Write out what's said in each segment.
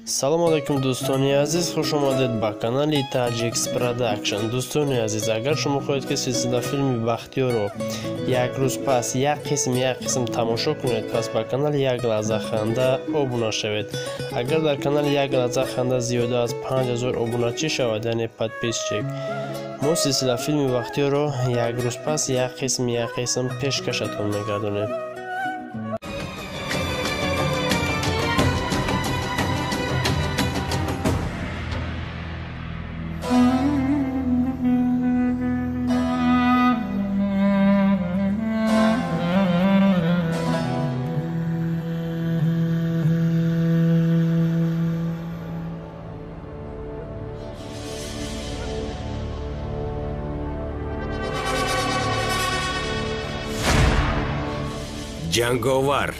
салом алайкум дӯстони азиз, хуш омадед ба канали Tajix Production. Дӯстони азиз, агар шумо хоҳед ки силсила филми Бахтиёрро як рӯз пас як қисм тамошо кунед, пас ба канали Як лаҳза ханда обуна шавед. Агар дар канали Як лаҳза ханда зиёда аз 5000 обуначӣ шавад, яъне подписчик, мо силсила филми Бахтиёрро як рӯз пас як қисм пешкашатон мегардонем. Ҷанговар.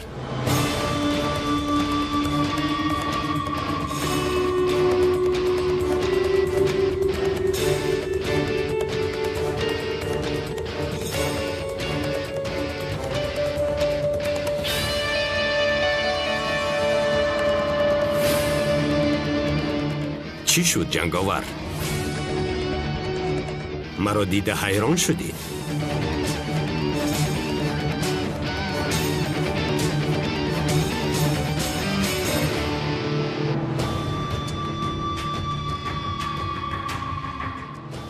چی شد جنگاور؟ مرا دیده حیران شدی؟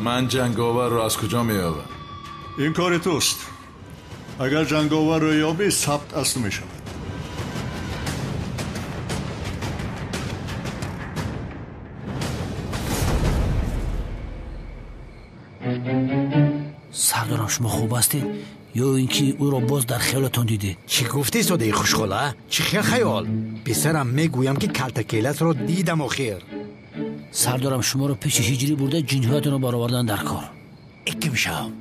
من جنگاور رو از کجا میابم؟ این کار توست. اگر جنگاور رو یابی ثبت اصل میشود. سردارم شما خوب هستید یا اینکه او را باز در خیالتون دیدید؟ چی گفتی صدای خوشخاله؟ چی خیال؟ پسرم میگویم که کلتکیلت را دیدم آخر. سردارم شما رو پیش هجری برده جنایتون رو برآوردن در کار. اکی میشم.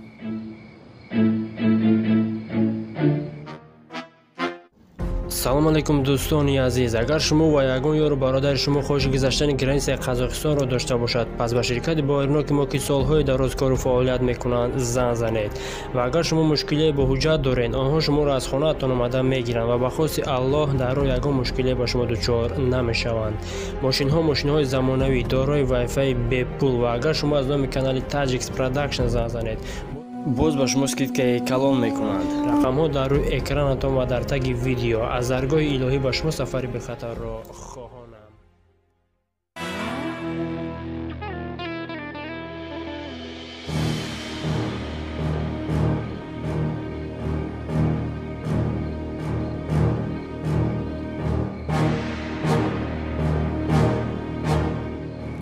салом алайкум дӯстони азиз, агар шумо ва ягон ёру бародари шумо хоҳиши гузаштани границаи Қазоқистонро дошта бошад, пас ба ширкати боирноки мо ки солҳои дароз кору фаъолият мекунанд зан занед. Ва агар шумо мушкилие бо ҳуҷҷат доред, онҳо шуморо аз хонаатон омада мегиранд ва ба хости Аллоҳ дар роҳ ягон мушкилие ба шумо дучор намешаванд. Мошинҳои замонавӣ дорои вайфай бепул ва агар шумо аз номи канали Tajix Production зан занед, боз ба шумо скидкаи калон мекунанд. рақамҳо дар рӯи экранатон ва дар таги видео. аз даргоҳи илоҳӣ ба шумо сафари бехатарро хоҳонам.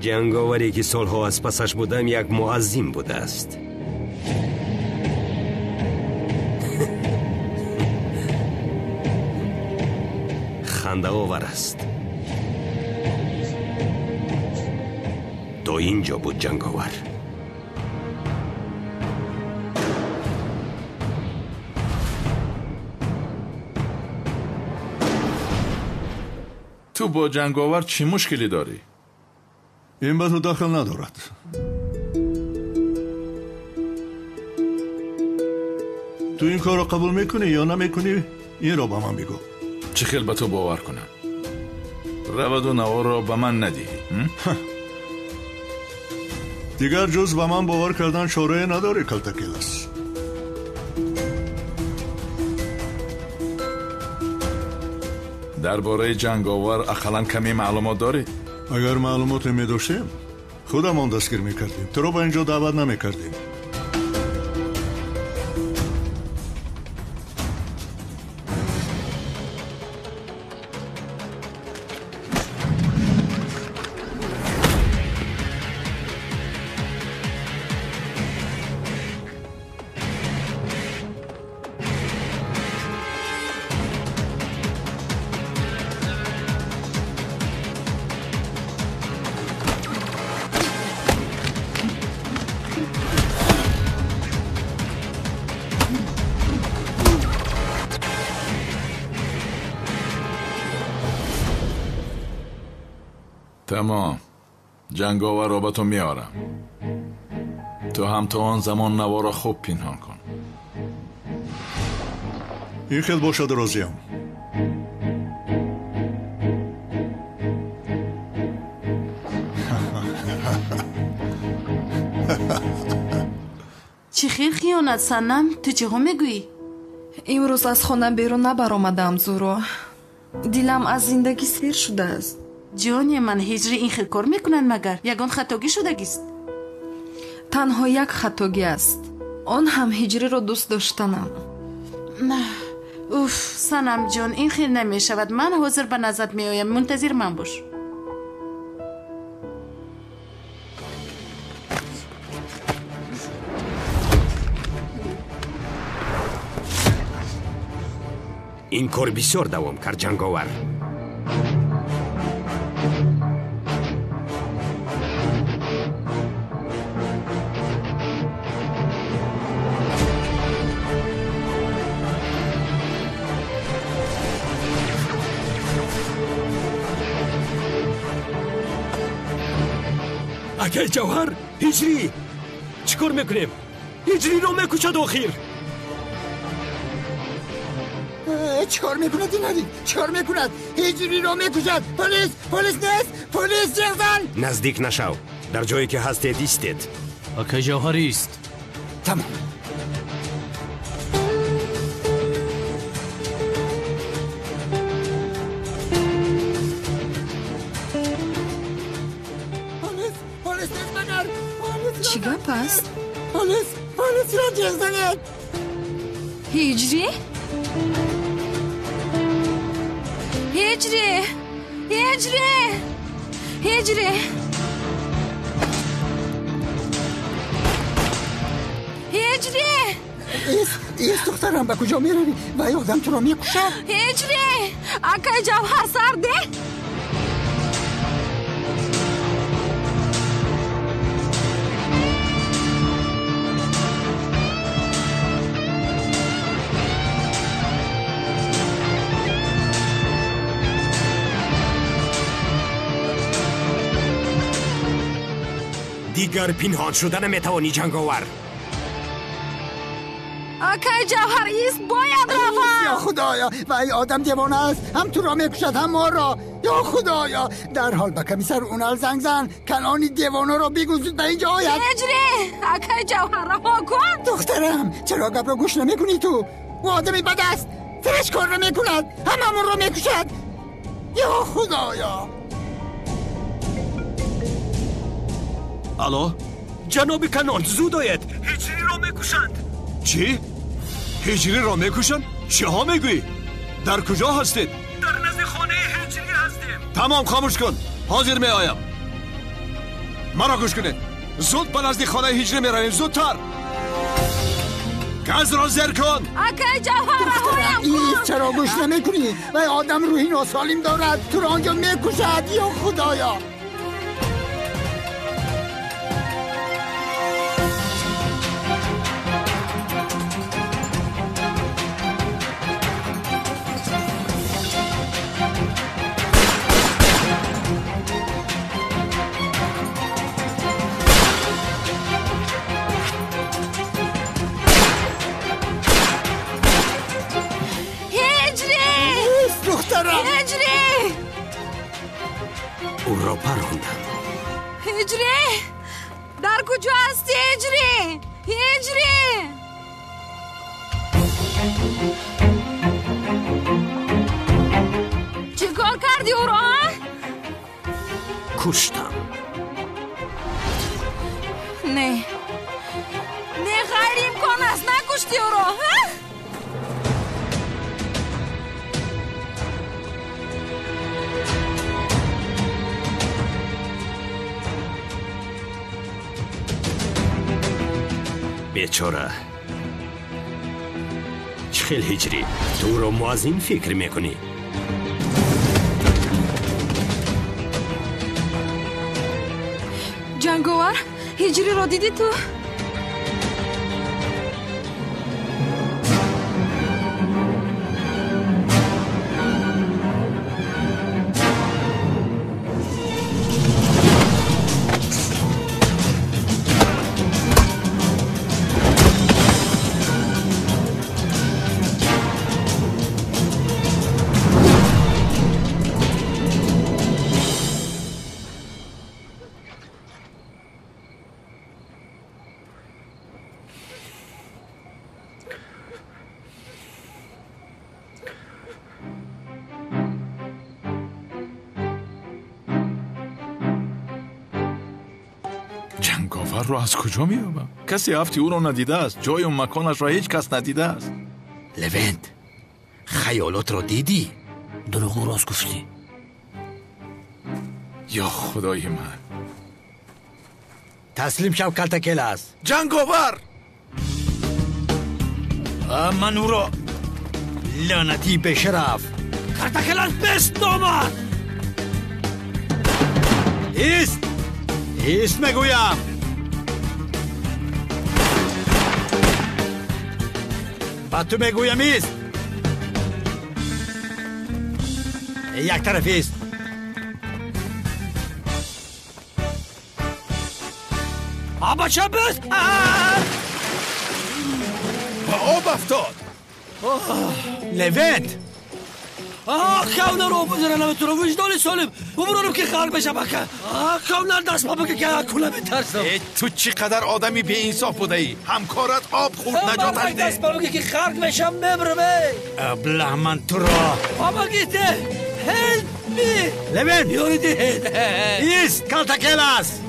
ҷанговаре ки солҳо аз пасаш будам як муаззин будааст. خنده‌آور است. تا اینجا بود جنگاور. تو با جنگاور چی مشکلی داری؟ این به تو دخل ندارد. تو این کار رو قبول میکنی یا نمیکنی؟ این رو به من بگو. چه خیل به تو باور کنم؟ رود و نوار را به من ندهی. دیگر جز به من باور کردن چاره نداری کلتکیلس. درباره جنگاور اقلا کمی معلومات داری؟ اگر معلومات میداشتیم خودمان دستگیر میکردیم. تو رو به اینجا دعوت نمیکردیم. تمام. جنگاور را به تو میارم. تو هم تا آن زمان نوا را خوب پنهان کن. این خیلی باشد راضیم. خیر خیانت سنم تو چه هم میگویی؟ امروز از خانه بیرون نبرآمدم زورو. دلم از زندگی سیر شده است. جانی من هجری این خیر کار میکنن مگر یگان خطاگی شدگیست؟ تنها یک خطاگی است. آن هم هجری را دوست داشتنم. نه اوف سنم جان این خیر نمیشود. من حاضر به نظرت میآیم. منتظر من باش. این کار بسیار دوام کرد جنگاور. اگه جوهر هجری چیکار میکنیم؟ هجری رو میکشد آخیر. چیکار میکند این هدی؟ چیکار میکند؟ هجری رو میکشد. پلیس نیست. پلیس جغزن. نزدیک نشو. در جایی که هستید ایستید. اکای جوهری است. تمام. پلیس نیست مگر. چی گپ است؟ پلیس را جغزنید. هجری؟ هجری ایست دخترم به کجا میروی؟ و آدم تو را میکشد. هجری اکای جوهر سر ده. دیگر پنهان شدن نمیتوانی جنگاور. اکای جوهر ایست باید روم. یا خدایا و ای آدم دیوانه است. هم تو را میکشد هم ما را. یا خدایا در حال به کمیسر اونال زنگ زن کنانی دیوانه را بگوزید به اینجا آید. هجری اکای جوهر رها کن. دخترم چرا گپ را گوش نمیکنی تو؟ او آدمی بد است. فرش کار را میکند. هممون را میکشد. یا خدایا. الو جناب کنان زود آید. هجری را میکشند. چی؟ هجری را میکشند؟ چی ها میگویی؟ در کجا هستید؟ در نزد خانه هجری هستیم. تمام خاموش کن. حاضر می آیم. مرا گوش کنید. زود به نزد خانه هجری می رویم. زودتر. گاز را زر کن. اکای جوهر رهایم کن. چرا گوش نمیکنی؟ و آدم روحی ناسالم دارد. تو را آنجا میکشد. یا خدایا. هجری او را پراندم. هجری در کجا هستی هجری؟ چه کار کردی او را؟ کشتم. نه خیلی امکان است نکشتی او را. بیچاره. چخیل هجری تو رو موازین فکر میکنی؟ جنگاور هجری را دیدی تو؟ جنگاور رو از کجا میابم؟ کسی هفتی او رو ندیده است. جای و مکانش را هیچ کس ندیده است. لوند، خیالات رو دیدی؟ دروغ راست گفتی. یا خدای من. تسلیم شو کلتکل است. جنگاور! من او را لعنتی به شرف. کلتکل است بست دامد. ایست میگویم. با تو میگویم ایست. یک طرف ایست. بچه بست. آب افتاد. لوند، کونه رو بزنم تو رو وجدان سالم ببرونم که خرق بشه بکن. کونه دست ما بگه که کله بترسم. تو چقدر آدمی به انصاف بوده ای؟ همکارت آب خورد نجات دیده. دست ما بگه که خرق بشم ببرم. ابله من تو را بابا گیته هلپ می لوند یوریدی ایست کلتکل است.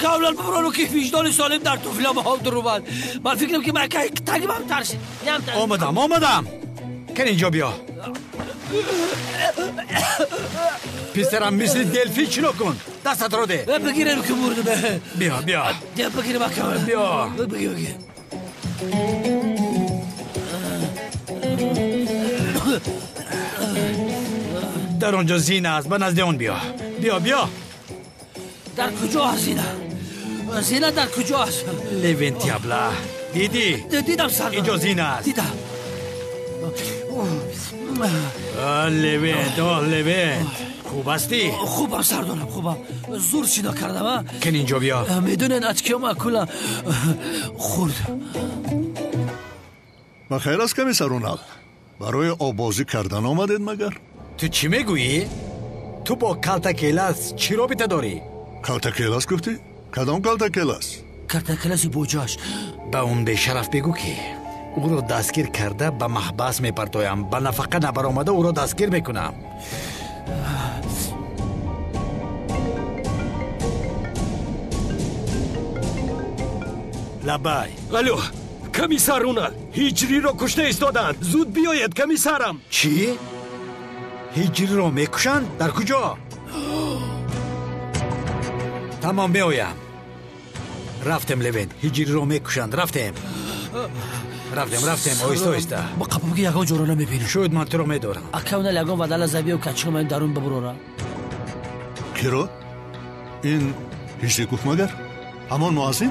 کونه ببرونم که وجدان سالم در توفیلم حال در رو بند. من فکرم که من که تگیم هم ترسید. آمدم کن اینجا بیا. پیسترم مثل دلفی چلو کن. دستت رو ده. بگیرم که مورده. بیا بگیرم اکرم. بیا بگیر. در اونجا زینه است. به نزد اون بیا. در کجا هست زینه در کجا هست؟ لوند ابله دیدم سردار. اینجا زینه است. دیدم. لوند خوب هستی؟ خوبم سردارم خوبم. زور چیدا کردم. کن اینجا بیا. میدونین اتکیام اکولا خورد. بخیر است کمیسر اونال. برای آبازی کردن آمدید مگر؟ تو چی میگویی؟ تو با کلتکیلاس چی رابطه داری؟ کلتکیلاس گفتی؟ کدام کلتکیلاس؟ کلتکیلاس بوجاش. به اون به شرف بگو که او رو دستگیر کرده به محبس میپرتویم. به نفقه نبرآمده او رو دستگیر میکنم. لبای الو کمیسر اونال هیجری رو کشته ایستادند. زود بیاید کمیسرم. چی؟ هیجری رو میکشند؟ در کجا؟ تمام بیایم. رفتم لوند. هیجری رو میکشند. رفتم آیسته. با قبول که یکا جورا نمیبینم. شاید من تو رو میدارم. اکاونه لگان و دل زبی و کچه من درون ببرورم. کی رو؟ این هیچی گفت مگر؟ همان معاصی؟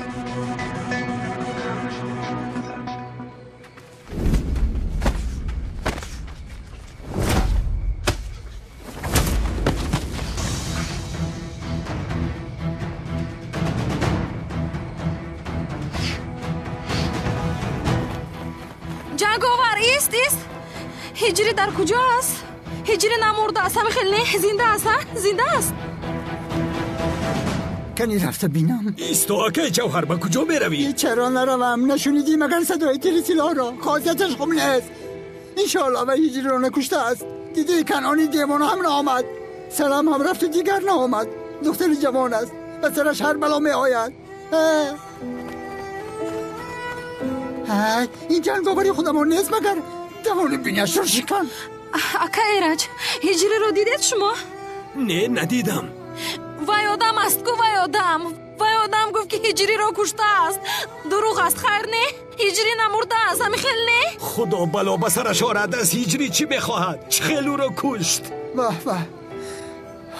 هیجری در کجا است؟ هیجری نمورده است. همه خیلی نه زنده است. کنی رفته بینم. ایستاکه جوهر با کجا میروی؟ چرا نروم؟ نشونیدی مگر صدای تلسیلا را؟ خاصیتش خوب نیست. انشاءالله و هیجری رو نکشته است. دیدی کنانی دیوان هم نامد. سلام هم رفت و دیگر نامد. دختر جوان است و سرش هر بلا می آید. این جنگاوری خودمون نیست مگر دوان بینیش رو شکن. اکا ایرج هیجری رو دیدید شما؟ نه ندیدم. وای آدم است گو وای آدم گفت که هیجری رو کشته است. دروغ است خیر نه؟ هیجری نمورده است. همین خیل نه؟ خدا بلا بسرش آرد. از هیجری چی بخواهد؟ چه خیلو رو کشت؟ واه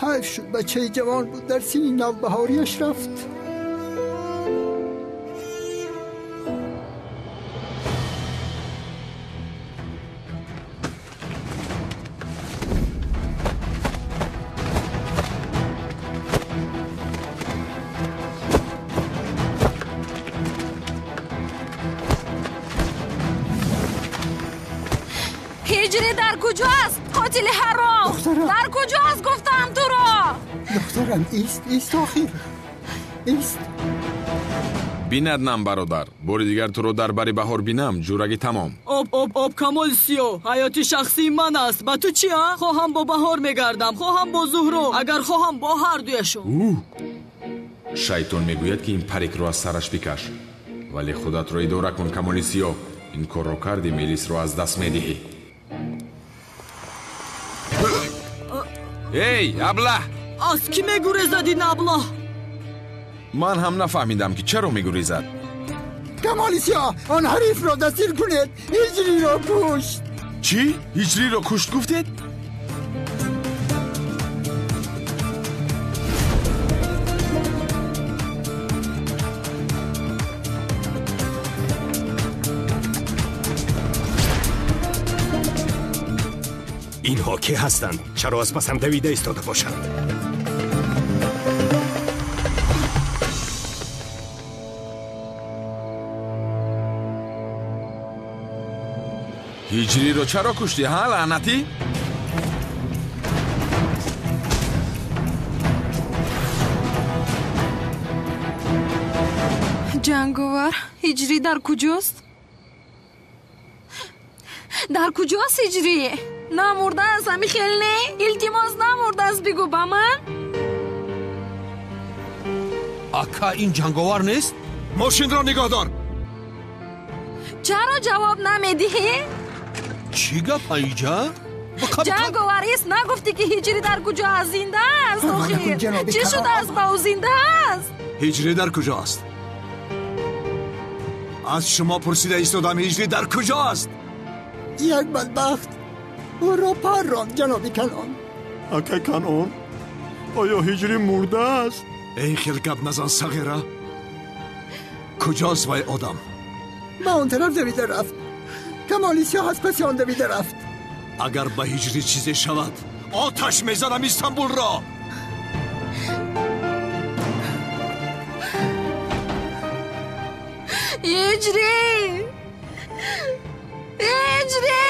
حیف شد بچه جوان بود در سین نوبهاریش رفت. هیجری در کجا است؟ قاتل حرام دخترم. در کجا است گفتم تو را؟ دخترم ایست آخیر ایست. بیندنم برادر. باری دیگر تو رو در بری بهار بینم. جورگی تمام. آب کمال سیو حیاتی شخصی من است. با تو چی ها؟ خواهم با بهار میگردم، خواهم با زهرو، اگر خواهم با هر دویشون. шайтон мегӯяд ки ин парикро аз сараш бикаш, вале худатро идора кун. Камоли сиёҳ, ин корро карди, Мелисро аз даст медиҳӣ. эй, аблаҳ! аз кӣ мегурезад ин аблаҳ? ман ҳам нафаҳмидам ки чаро мегурезад. камоли сиёҳ, он ҳарифро дастгир кунед. ҳиҷриро кушт. чӣ? ҳиҷриро кушт гуфтед? اینها کی هستند؟ چرا از پسم دویده ایستاده باشند؟ ҳиҷриро чаро кушти, ҳа лаънатӣ? ҷанговар, ҳиҷрӣ дар куҷост? дар куҷост ҳиҷрӣ? намурдааст амихел не? илтимос намурдааст бигӯ ба ман? ака ин ҷанговар нест? мошинро нигоҳ дор. чаро ҷавоб намедиҳӣ? чӣ гап аиҷа? ҷанговарист нагуфтӣ ки ҳиҷрӣ дар куҷо аст? Зинда аст охир? чӣ шудааст ба ӯ? Зинда аст? ҳиҷрӣ дар куҷост? аз шумо пурсида истодам, ҳиҷрӣ дар куҷо аст? як бадбахт ӯро парронд, ҷаноби Канон. ака Канон, оё ҳиҷрӣ мурдааст? эй хел гап назан сағира. куҷост вай одам? ба он тараф давида рафт. камоли сиёҳ аз паси он давида рафт. агар ба ҳиҷрӣ чизе шавад, оташ мезанам Истанбулро. ҳиҷрӣ! ҳиҷрӣ!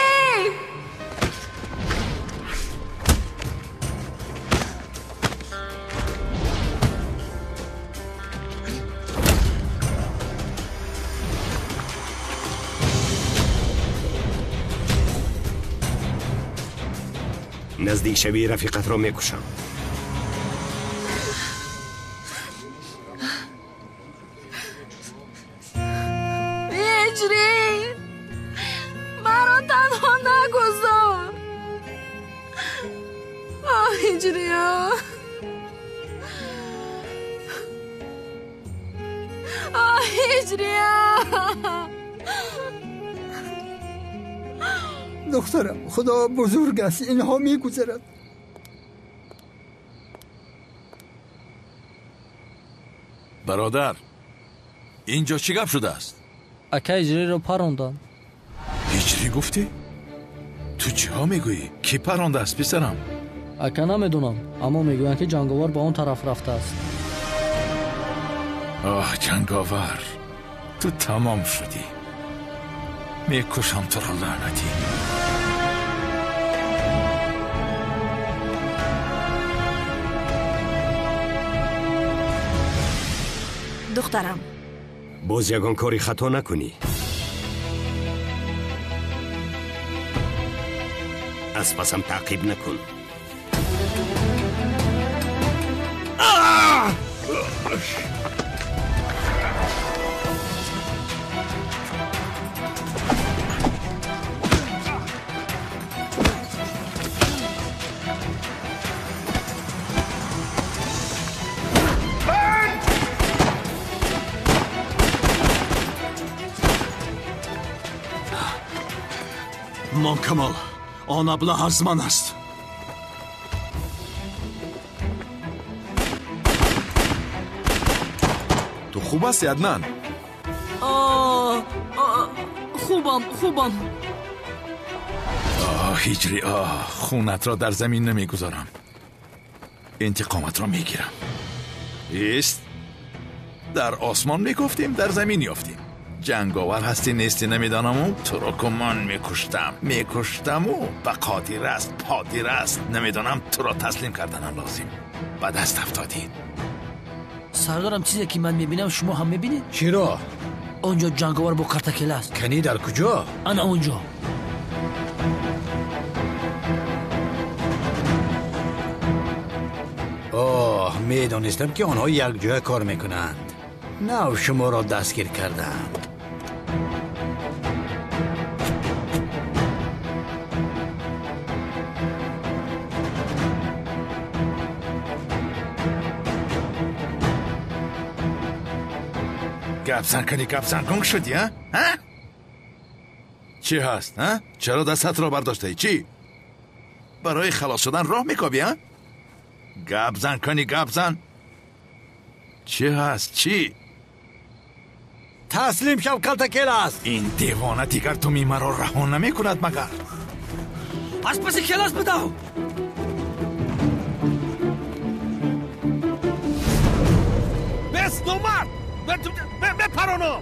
نزدیک شوی رفیقت را میکشم. ҳиҷрӣ! маро танҳо нагузор. ҳиҷрӣ! ҳиҷрӣ! دخترم خدا بزرگ است، اینها میگذرد. برادر، اینجا چی گپ شده است؟ اکا هیجری رو پروندن. هیجری گفتی؟ تو چی ها میگویی؟ کی پرونده است پسرم؟ اکا نمیدونم، اما میگوین که جنگاور با اون طرف رفته است. آه جنگاور، تو تمام شدی. میکشم تو را لعنتی. دخترم باز یگان کاری خطا نکنی. از پسم تعقیب نکن. مان کمال، آن ابله از من است. تو خوب هستی عدنان؟ خوبم. هیجری، خونت را در زمین نمیگذارم. انتقامت را میگیرم. ایست. در آسمان میگفتیم، در زمین یافتیم. جنگاور هستی نیستی نمیدانم و تو را که من میکشتم و به قادر است پادر است نمیدانم تو را تسلیم کردنم لازم. به دست افتادی. سردارم چیزی که من میبینم شما هم میبینید؟ چی را؟ اونجا جنگاور با کارتکل است. کنی در کجا؟ انا اونجا. میدانستم که آنها یک جای کار میکنند. نه شما را دستگیر کردند. گپزن گنگ شدی ها؟ چی هست ها؟ چرا دستت را برداشته؟ چی؟ برای خلاص شدن راه میکابی ها؟ گپزن چی هست؟ چی؟ تسلیم شو کلتاکلاس. این دیوانه دیگر تو مرا رها نمیکند مگر؟ از پس کلاس بدو. بس دو مرد بپرانم.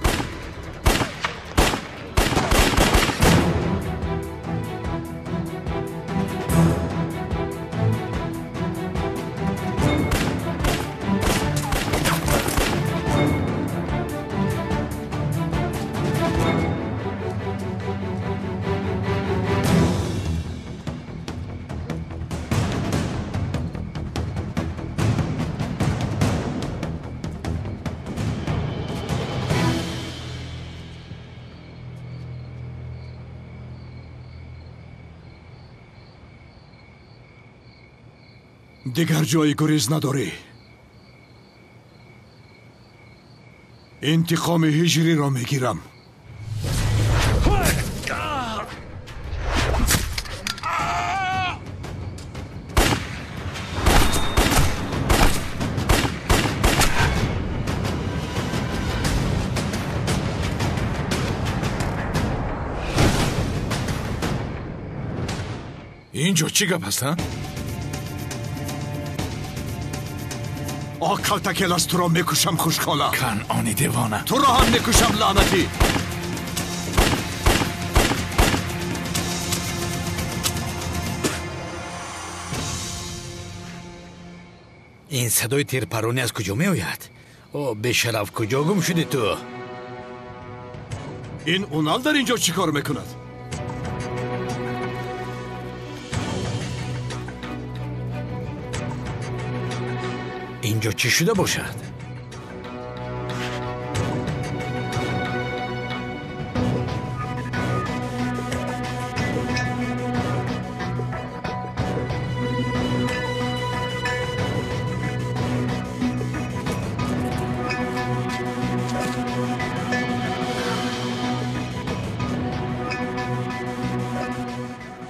دیگر جای گریز نداری. انتقام هجری را میگیرم. اینجا چی گپ هست ها؟ کلتاکلاس تو را میکشم خوشکالا. کنعانی دیوانه. تو را هم میکشم لعنتی. این صدای تیرپرانی از کجا می آید؟ او بشرف کجا گم شدی تو؟ این اونال در اینجا چی کار میکند؟ اینجا چی شده باشد؟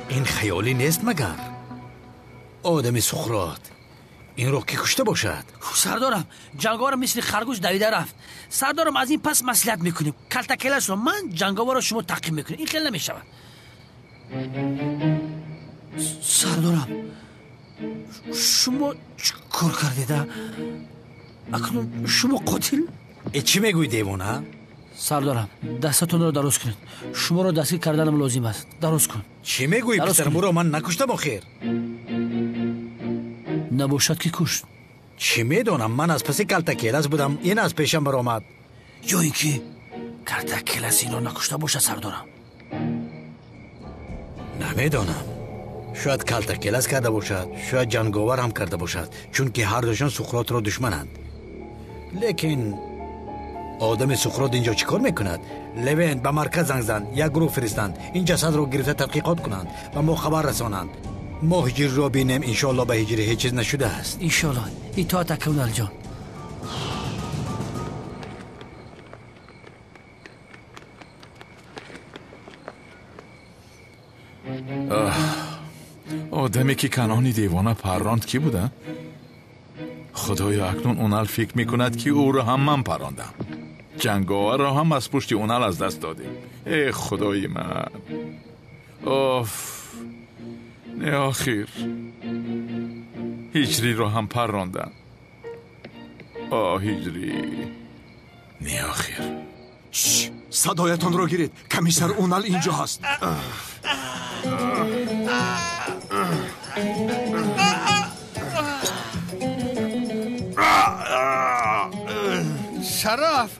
این خیالی نیست مگر؟ آدم سقراط این رو که کشته باشد. سردارم جنگاور مثل خرگوش دویده رفت. سردارم از این پس مصلحت میکنیم کلتاکلاس رو من جنگاور رو شما تعقیب میکنیم. این خیلی نمیشود. سردارم شما چه کار کردید؟ اکنون شما قاتل؟ چی میگوی دیوانه؟ سردارم دستتون رو درست کنید. شما رو دستگیر کردنم لازم است. درست کن. چی میگوی پسر؟ مرا من نکشتم آخر. نباشد که کشت. چی میدونم من از پس کلتاکلاس بودم این از پیشم برآمد. یا اینکه کلتاکلاس اینو نکشته باشه سردارم. نمیدونم. شاید کلتاکلاس کرده باشد، شاید جنگاور هم کرده باشد، چون که هر دوشان سقراط را دشمنند. لیکن آدم سقراط اینجا چیکار میکند؟ لوین به مرکز زنگ زن، یک گروه فرستند این جسد رو گرفته تحقیقات کنند و ما خبر رسانند. ما هجری را بینیم انشالله به هجری هیچ چیز نشده است. انشالله. اطاعت کنال جان. آدمی که کنعانی دیوانه پراند کی بوده؟ خدایا اکنون اونال فکر میکند که او را هم من پراندم. جنگاور را هم از پشت اونال از دست دادیم. ای خدای من. نه آخر هجری را هم پراندم. هجری نه آخر. صدایتان را گیرید. کمیسر اونال اینجا هست. شرف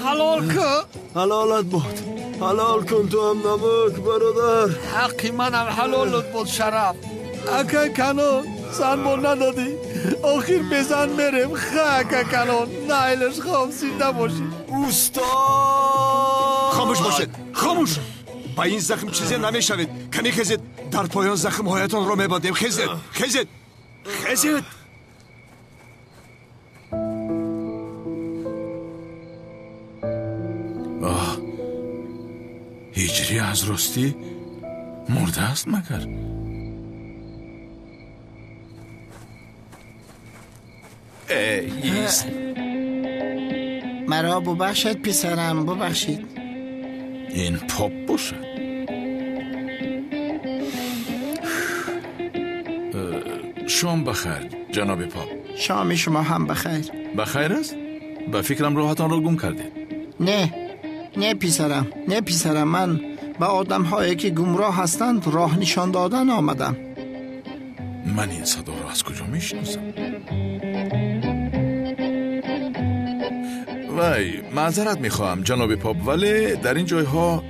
حلال کن. حلالت بود. حلال کن تو هم نمک برادر. حقی منم حلالت بود شرف. اگه کنون زن بول ندادی آخر بزن بریم خاک کنون نایلش خامسیده باشی استاد خاموش باشید خاموش با این زخم چیزی نمیشوید کمی خیزید در پایان زخم هایتان رو میبندیم خیزید هجری از راستی مرده است مگر؟ ایست مرا ببخشید پسرم ببخشید. این پاپ باشد. شام بخیر جناب پاپ. شام شما هم بخیر. بخیر است؟ به فکرم راحتان را گم کردید. نه پسرم من به آدم هایی که گمراه هستند راه نشان دادن آمدم. من این صدا را از کجا میشناسم؟ وای معذرت میخواهم جناب پاپ ولی در این جایها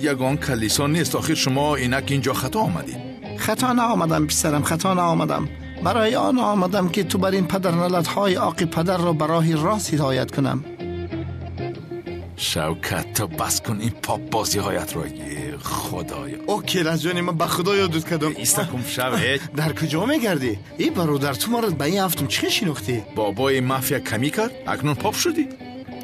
یگان کلیسا نیست. آخر شما اینک اینجا خطا آمدید. خطا نآمدم پسرم خطا نآمدم. برای آن آمدم که تو بر این پدرنلدهای عاقل پدر را به راه راست هدایت کنم. شوکت تو بس کن این پاپ بازی هایت را خدایا. اوکی از جانی من به خدا یادت کردم. ایستکم شوید. در کجا میگردی؟ ای برادر تو مرا به این هفتم چه شناختی؟ بابای مافیا کمی کرد اکنون پاپ شدی؟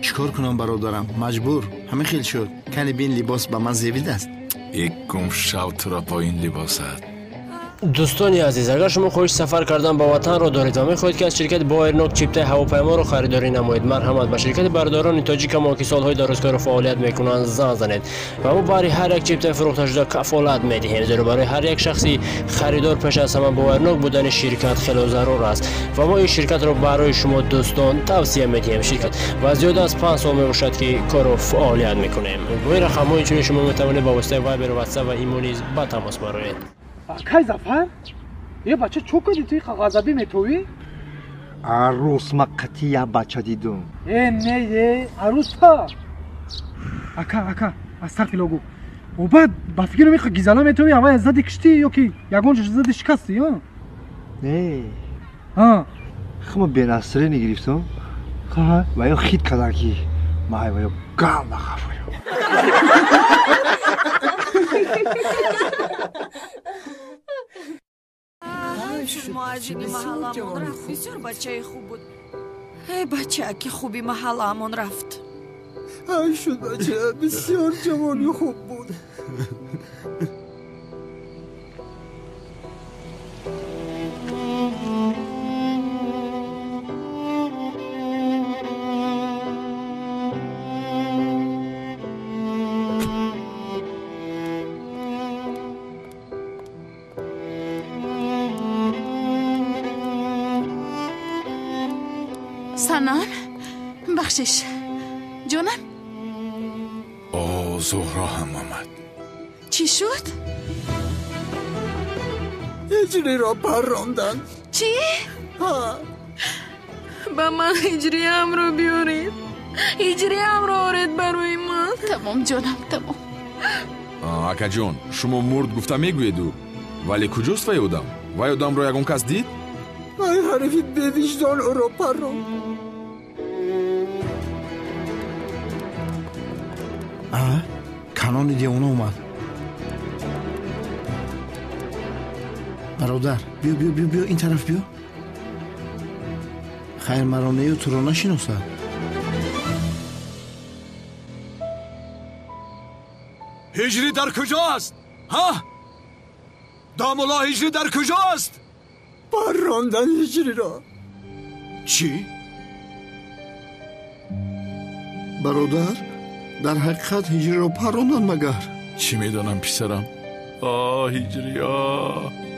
چیکار کنم برادرم مجبور همه خیل شد. کنی بین لباس به من زیبید است. یک گم شو تو را با این لباست. دوستانی عزیز اگر شما خوش سفر کردن با وطن را دارید و میخواهید که از شرکت بایرنوک چیپتای هواپیما را خریداری نمایید مرحمت به شرکت برداران تاجیک ما که سالهای درازکار فعالیت میکنند زنگ زنید و ما برای هر یک چیپتای فروخته شده کفالت میدهیم زیرا برای هر یک شخصی خریدار پیش از همه بایرنوک بودن شرکت خیلی ضرور است و ما این شرکت را برای شما دوستان توصیه میدهیم. شرکت و زیاد از 5 سال میباشد که کار فعالیت میکنیم. با این رقم ها چون شما میتوانید با واسطه وایبر و واتساپ و ایمو نیز با تماس برآیید. کی زفر؟ یه بچه چوک کردی توی غضبی میتوی؟ عروس مقتی یه بچه دیدم. نه عروس ها اکا از طرف لوگو و بعد با فکر میخوا گیزالا میتوی اما از زدی کشتی یا کی یگونش زدی شکستی ها؟ نه خما بینصره نگرفتم و یا خید کدرکی مای و یا گام بخفایم ماجини محلامون رفت بسیار بچه خوب بود. ای بچه که خوبی محلامون رفت. ای شد بچه بسیار جوانی خوب بود. سنان بخشش جانم. زهرا هم آمد. چی شد؟ هجری را پراندن. چی؟ با من هجری هم رو بیارید. هجری هم رو آرید برای من. تمام جانم تمام. اکا جان شما مرد گفته میگویدو ولی کجاست وی آدم را یگون کس دید؟ ای حریفی به وجدان او را پراند. کنان دیوانه اومد. برادر بیا این طرف بیا. خیر مرانه تو را نشناسد. هجری در کجا است؟ دامولا هجری در کجا است؟ پراندن هجری را. چی؟ برادر در حقیقت هجری را پراندن مگر؟ چی میدانم پسرم؟ هجری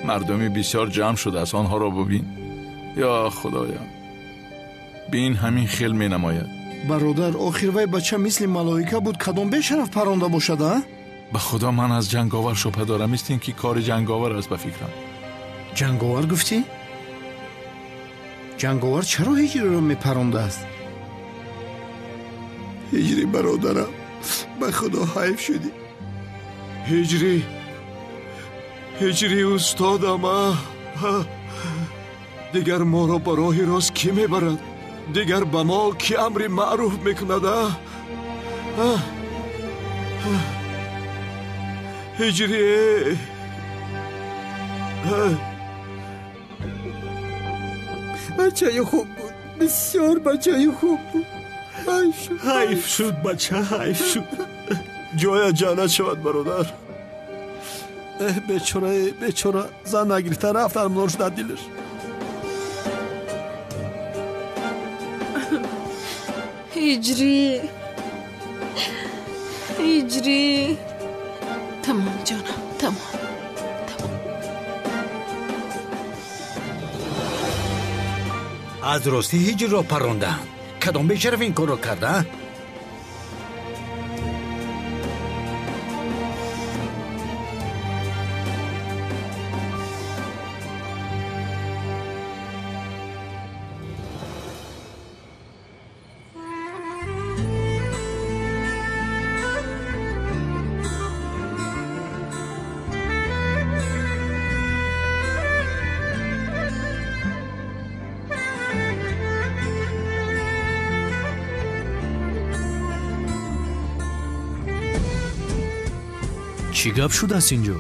مردمی بسیار جمع شده است آنها را ببین. یا خدایا بین همین خیل می نماید. برادر آخر وی بچه مثل ملائکه بود کدام بشرف پرانده باشد به خدا من از جنگاور شبه دارم این که کار جنگاور است به فکرم. جنگاور گفتی؟ جنگاور چرا هجری را می پرانده است؟ هجری برادرم به خدا حیف شدی. هجری استادم دیگر ما را به راه راست کی میبرد؟ دیگر به ما کی امر معروف میکند؟ هجری بچه خوب بود، بسیار بچه خوب بود. حیف شد بچه، حیف شد. جای جنت شود برادر. بیچاره زن نگریخته رفت ارمانش در دلش. هجری تمام جانم، تمام. از راستی هجری را پراندن. کدام بیشرف این کار را کرده؟ چی گپ شده است اینجا؟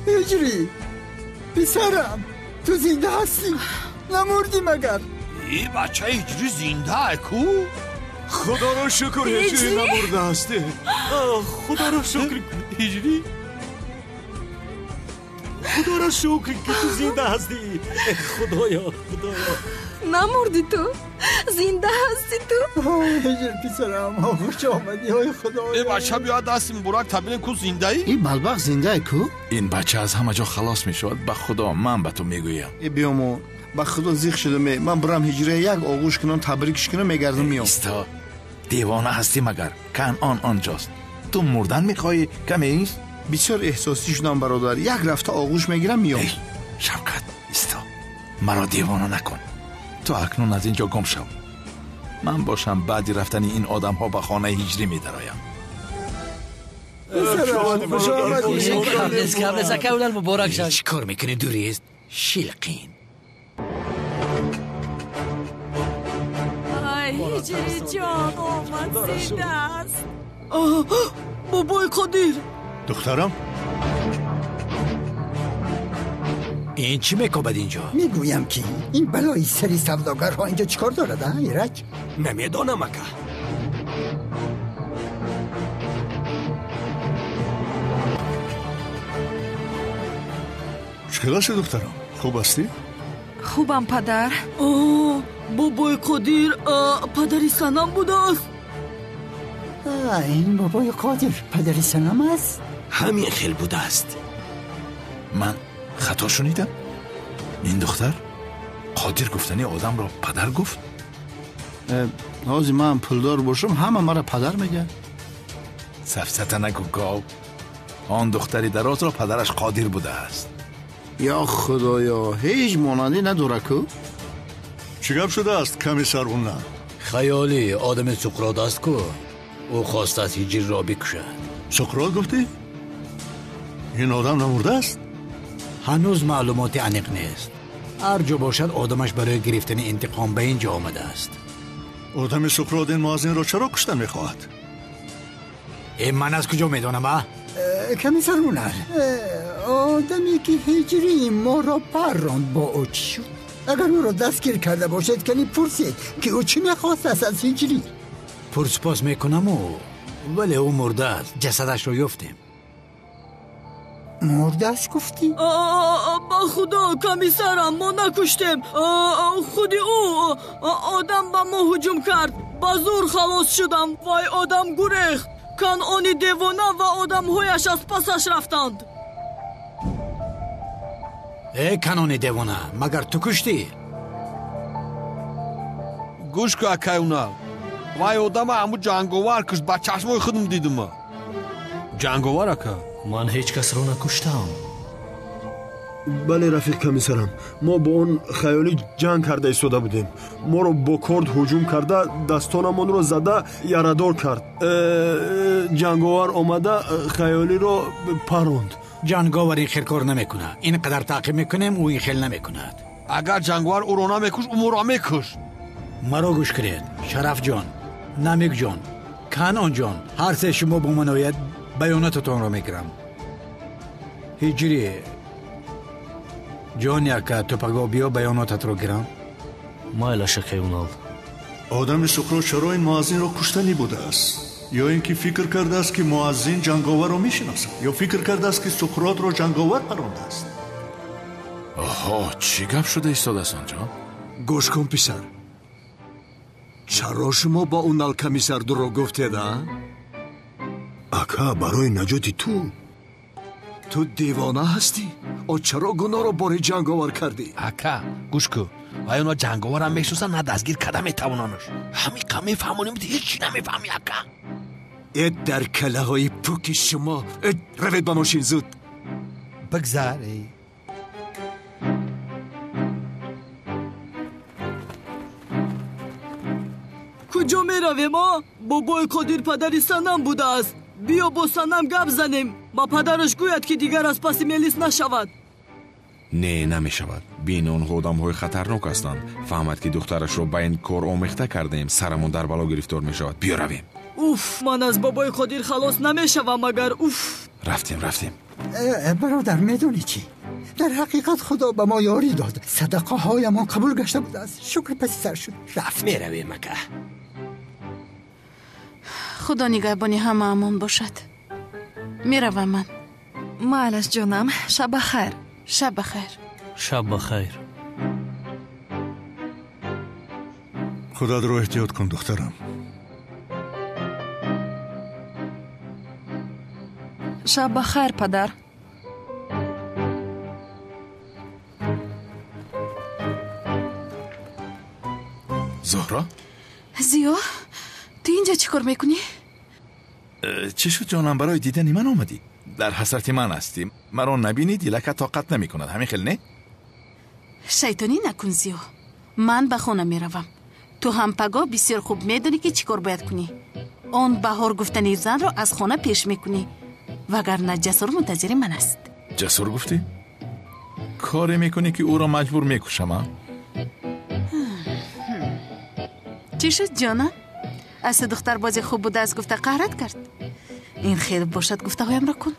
هجری پسرم، تو زنده هستی؟ نمردی مگر؟ ای بچه هجری زنده کو؟ خدا را شکر هجری نمرده هستی. خدا را شکر هجری، خدا را شکر که تو زنده هستی. خدایا نمردی تو؟ زنده هستی تو؟ هجر پسرم، خوش آمدی. های خدایا، ای بچه بیا دستیم برک تبینه کو زنده ای؟ این بدبخت زنده ای کو؟ این بچه از همه جا خلاص می شود. به خدا من به تو میگویم. ای بیامو به خدا زیخ شده من برم هجری یک آغوش کنم تبریکش کنم میگردم میام. استا دیوانه هستی مگر؟ کنعان آنجاست، تو مردن میخوایی؟ کمی ایست. بسیار احساسی شدم برادر، یک رفته آغوش میگیرم میام. شوکت استا، مرا دیوانه نکن. تو اکنون از اینجا گم شو. من باشم بعدی رفتن این آدم ها به خانه هجری می درایم. چی کار میکنی دوریست؟ شلقین. هجری جان آمد، زنده است. بابای قدیر. دخترم این چی میکابد اینجا؟ میگویم که این بلای سری سوداگرها اینجا چیکار دارد؟ ایرج نمیدانم اکا. چطور است دخترم؟ خوب هستی؟ خوبم پدر. بابای قدیر پدری سنم بوده است. این بابای قادر پدری سنم است؟ همین خیل بوده است. من خطا شنیدم؟ این دختر قادر گفتنی آدم را پدر گفت؟ حاضی من پولدار باشم همه مرا پدر میگه. سفسته نگو گاو. آن دختری دراز را پدرش قادر بوده است. یا خدایا، هیچ مانندی نداره کو؟ چی گپ شده است کمی سرغونه؟ خیالی آدم سقراط است کو. او خواست از هجری را بکشد. سقراط گفتی؟ این آدم نمرده است؟ هنوز معلوماتی عمیق نیست. هر جا باشد آدمش برای گرفتن انتقام به اینجا آمده است. آدم سقراط این مازن را چرا کشتن میخواهد؟ این من از کجا میدانم؟ کمی سرغونه، آدمی که هجری ما را پراند با او چی شد؟ اگر او را دستگیر کرده باشد کنی پرسید که او چی میخواست از هجری؟ پرسپاس میکنم ولی او مرده است. جسدش را یافتیم. مرده است گفتی؟ با خدا کمیسرم ما نکشتیم. خودی او آدم به ما هجوم کرد. با زور خلاص شدم. وای آدم گریخت. کنعانی دیوانه و آدم هایش از پسش رفتند. ای کنعانی دیوانه، مگر تو کشتی؟ گوش که اکایونا وای آدم همو جنگاور کشت. با چشمای خودم دیدم. جنگاور اکا؟ من هیچ کس را نکشتم. بله رفیق کمیسرم، ما با اون خیالی جنگ کرده ایستاده بودیم. ما رو با کرد هجوم کرده، دستانمون رو زده یردار کرد. جنگاور آمده خیالی رو پروند. جانگاور این خیل کار نمیکنه. اینقدر تعقیب میکنیم او این خیل نمیکند. اگر جنگاور او رو نمیکش او را میکش. مرا گوش کنید. شرف جان، نمیک جان، کنان جان، هر سه شما با من آید بیاناتتان را میگیرم. هجری جان یکا تو پگاه بیا بیاناتت را گیرم. مایل شکی اونال. آدم سقراط چرا این مؤذن را کشتنی بوده است؟ یا اینکه فکر کرده است که مؤذن جنگاور را میشناسد، یا فکر کرده است که سقراط را جنگاور پرانده است. آها، چی گپ شده ایستاد است آنجا؟ گوش کن پسر، چرا شما با اون الکمیسر دروغ گفتید؟ اکا برای نجات تو دیوانه هستی؟ او چرا گناه را باری جنگاور کردی؟ اکا گوش کو، وای اونا جنگاور هم میشناسن نه دستگیر کده میتوانانش. همین کم میفهمونیم دیگه چی نمیفهمی اکا. اید در کله های پوک شما. روید بنوشین زود. بگذر کجا می رویم ما؟ بابای قادر پدری سنم بوده است. بیا با سنم گپ زنیم. با پدرش گوید که دیگر از پس میلیس نشود. نه نمیشود. بین اون آدم های خطرناک هستند. فهمد که دخترش رو به این کار آمیخته کردیم. سرمون در بلا گرفتار میشود. بیا رویم. اوف، من از بابای قادر خلاص نمیشوم مگر. اوف. رفتیم. برادر میدونی چی؟ در حقیقت خدا به ما یاری داد. صدقه های ما قبول گشته بود است. شکر پس سر شد. رفت. میرویم مکه. خدا نگهبانی همه امان باشد. میروم من. معلش جانم، شب بخیر. شب بخیر. شب بخیر. خودت رو احتیاط کن دخترم. شب بخیر پدر. زهرا؟ زیا، تو اینجا چی کار میکنی؟ چی شد جانم؟ برای دیدن من آمدی؟ در حسرت من هستی. مرا نبینی دیلک طاقت نمی کند. همین خیل نه؟ شیطانی نکن زیا. من به خونه میروم. تو هم پگاه بسیار خوب میدونی که چی کار باید کنی. اون بهار گفتنی زن رو از خونه پیش میکنی. وگرنه جسور منتظر من است. جسور گفتی؟ کاری میکنی که او را مجبور میکشم. چی شد جانم؟ از دختر بازی خوب بوده از گفته قهرت کرد. این خیر باشد گفته هایم را کن.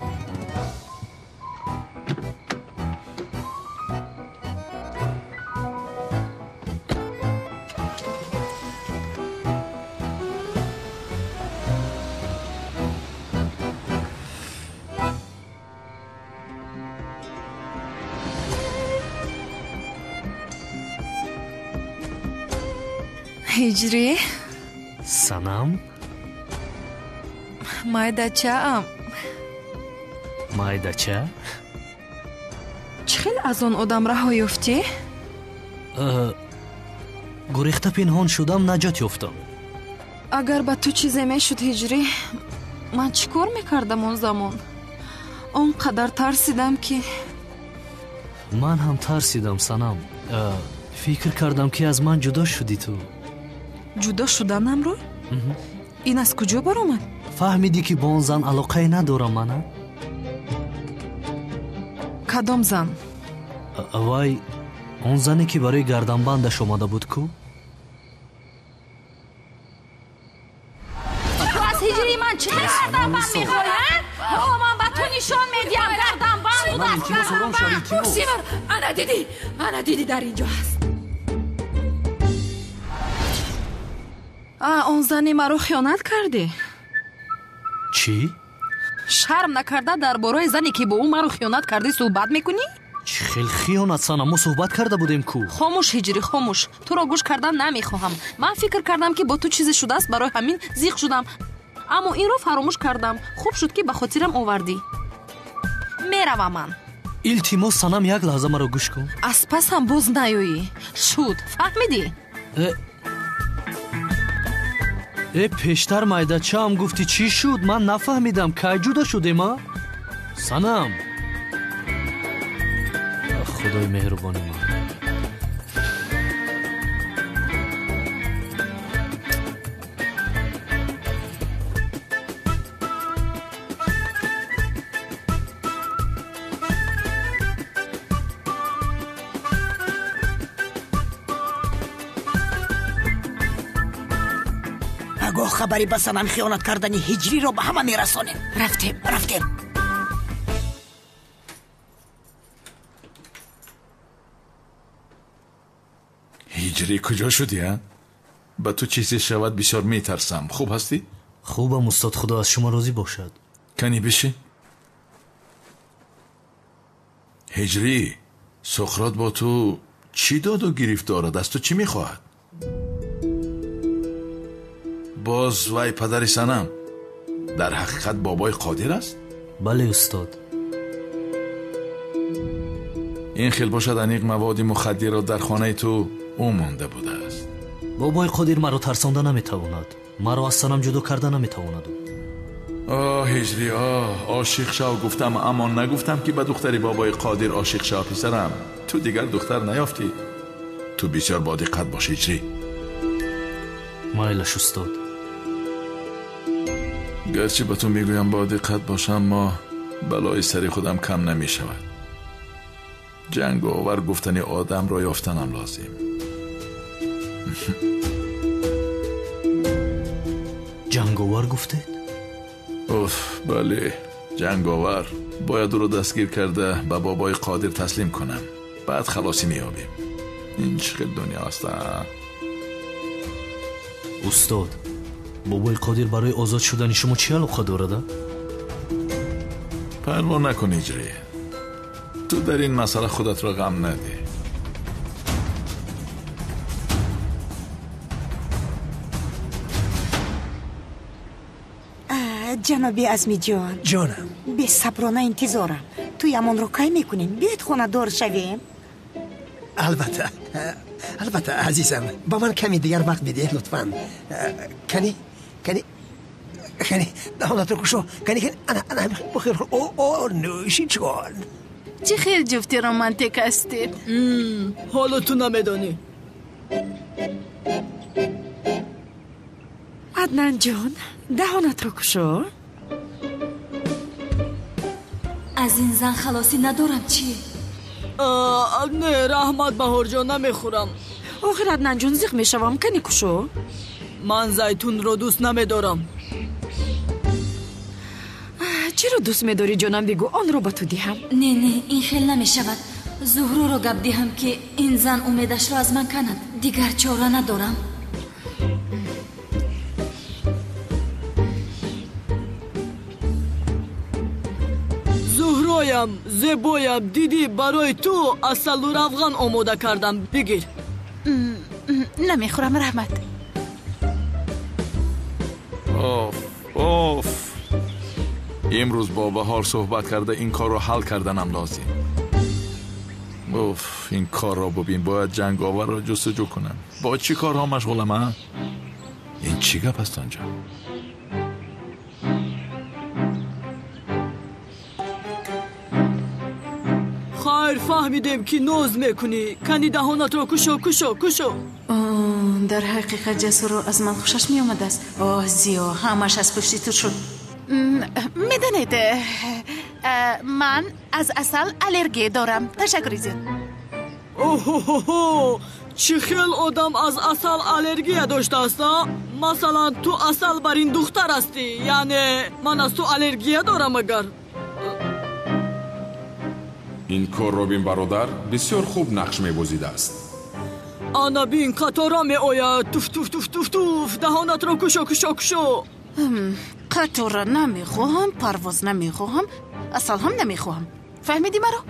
هجری سنم майдачаам. майдача? چی خیلی از اون آدم رها یافتی؟ گریخته پنهان شدم نجات یافتم. اگر به تو چیزی میشد هجری من چیکار میکردم اون زمان؟ اونقدر ترسیدم که من هم ترسیدم سنم. فکر کردم که از من جدا شدی تو. جدا شدنم رو؟ این از کجا برآمد؟ فهمیدی که با اون زن علاقه ندارم من؟ کدام زن؟ وای اون زنی که برای گردنبندش اومده بود کو؟ تو از هجری من چه گردنبند میخوای؟ من به تو نشان میدیم گردنبند بود. سیمر انا دیدی در اینجا هست. اون زنی مرا خیانت کردی. چی؟ شرم نکرده در باره زنی که با اون مرا خیانت کردی صحبت میکنی؟ چی خیلی خیانت سنم؟ ما صحبت کرده بودیم کو. خاموش هجری خاموش. تو را گوش کردن نمیخواهم. من فکر کردم که با تو چیزی شده است برای همین زیغ شدم. اما این رو فراموش کردم. خوب شد که به خاطرم آوردی. میروم من. التماس سنم یک لحظه مرا گوش کن. از پس هم باز نیایی. شد فهمیدی؟ پیشتر майдача هم گفتی چی شد؟ من نفهمیدم. کی جدا شدیم ما؟ سنم خدای مهربانی من. ناگاه خبری به صنم خیانت کردنی هجری رو به همه میرسانیم. رفتیم. هجری کجا شدی ها؟ به تو چیزی شود بسیار میترسم. خوب هستی؟ خوبم استاد، خدا از شما راضی باشد. کنی بشی؟ هجری، سقراط با تو چی داد و گرفت دارد؟ از تو چی میخواهد؟ باز وای پدر صنم در حقیقت بابای قادر است؟ بله استاد. این خیل باشد انیق مواد مخدر را در خانه تو او مانده بوده است. بابای قادر مرا ترسانده نمیتواند، مرا از صنم جدا کرده نمیتواند. آه هجری، عاشق شو گفتم اما نگفتم که به دختری بابای قادر عاشق شو. پسرم تو دیگر دختر نیافتی. تو بسیار با دقت باش هجری. مایلش استاد. گرچه به تو میگویم با دقت باشم، ما بلای سری خودم کم نمی شود. جنگ آور گفتنی آدم را یافتنم لازم. جنگاور گفتید؟ بله، جنگاور. باید او را دستگیر کرده به بابای قادر تسلیم کنم، بعد خلاصی میابیم. این چقدر دنیا است. استاد، بابای قادر برای آزاد شدن شما چی علاقه دارد؟ پروا نکن هجری، تو در این مسئله خودت را غم نده. جنابی عزمی جانم، به صبرانه انتظارم. تو یمان رو کای میکنین؟ بیاید خونه دار شویم. البته عزیزم، با من کمی دیگر وقت بده لطفاً. کنی دهانت رو کشو. کنی انا بخیر. او نوشین چکن. چه خیلی جفتی رومانتیک هستید. حالا تو نمیدانی. عدنان جان، دهانت رو کشو. از این زن خلاصی ندارم. چی؟ نه رحمت بهار جان، نمیخورم. آخر عدنان جان زیق میشوم. کنی کشو. من زیتون رو دوست نمیدارم. چرا دوست میداری جانم؟ بگو آن رو با تو دیهم. نه این خیل نمیشود. زهرو رو گپ دیهم که این زن امیدش رو از من کند. دیگر چاره ندارم. زهرایم، زیبایم، دیدی برای تو اصل و روغن آماده کردم. بگیر. نمیخورم رحمت. اوف امروز با بهار صحبت کرده این کار رو حل کردنم لازم. این کار را ببین، باید جنگاور را جستجو کنم. با چی کارها مشغولم ها؟ این چی گپ است آنجا؟ خیر فهمیدیم که نوز میکنی. کنی دهانت رو کشو. در حقیقت جسور رو از من خوشش می آمد است. زیا همش از پشتی تو شد. میدونید من از اصل الرژی دارم. تشکر زیاد. چه خیل آدم از اصل الرژی داشته است. مثلا تو اصل بر این دختر هستی، یعنی من از تو الرژی دارم. اگر این کار رو بین برادر بسیار خوب نقش می‌بازیده است. آنا بین قطارا می آید. توف دهانت رو کشو. قطار نمیخواهم، پرواز نمیخواهم، اصل هم نمیخواهم. فهمیدی مرا؟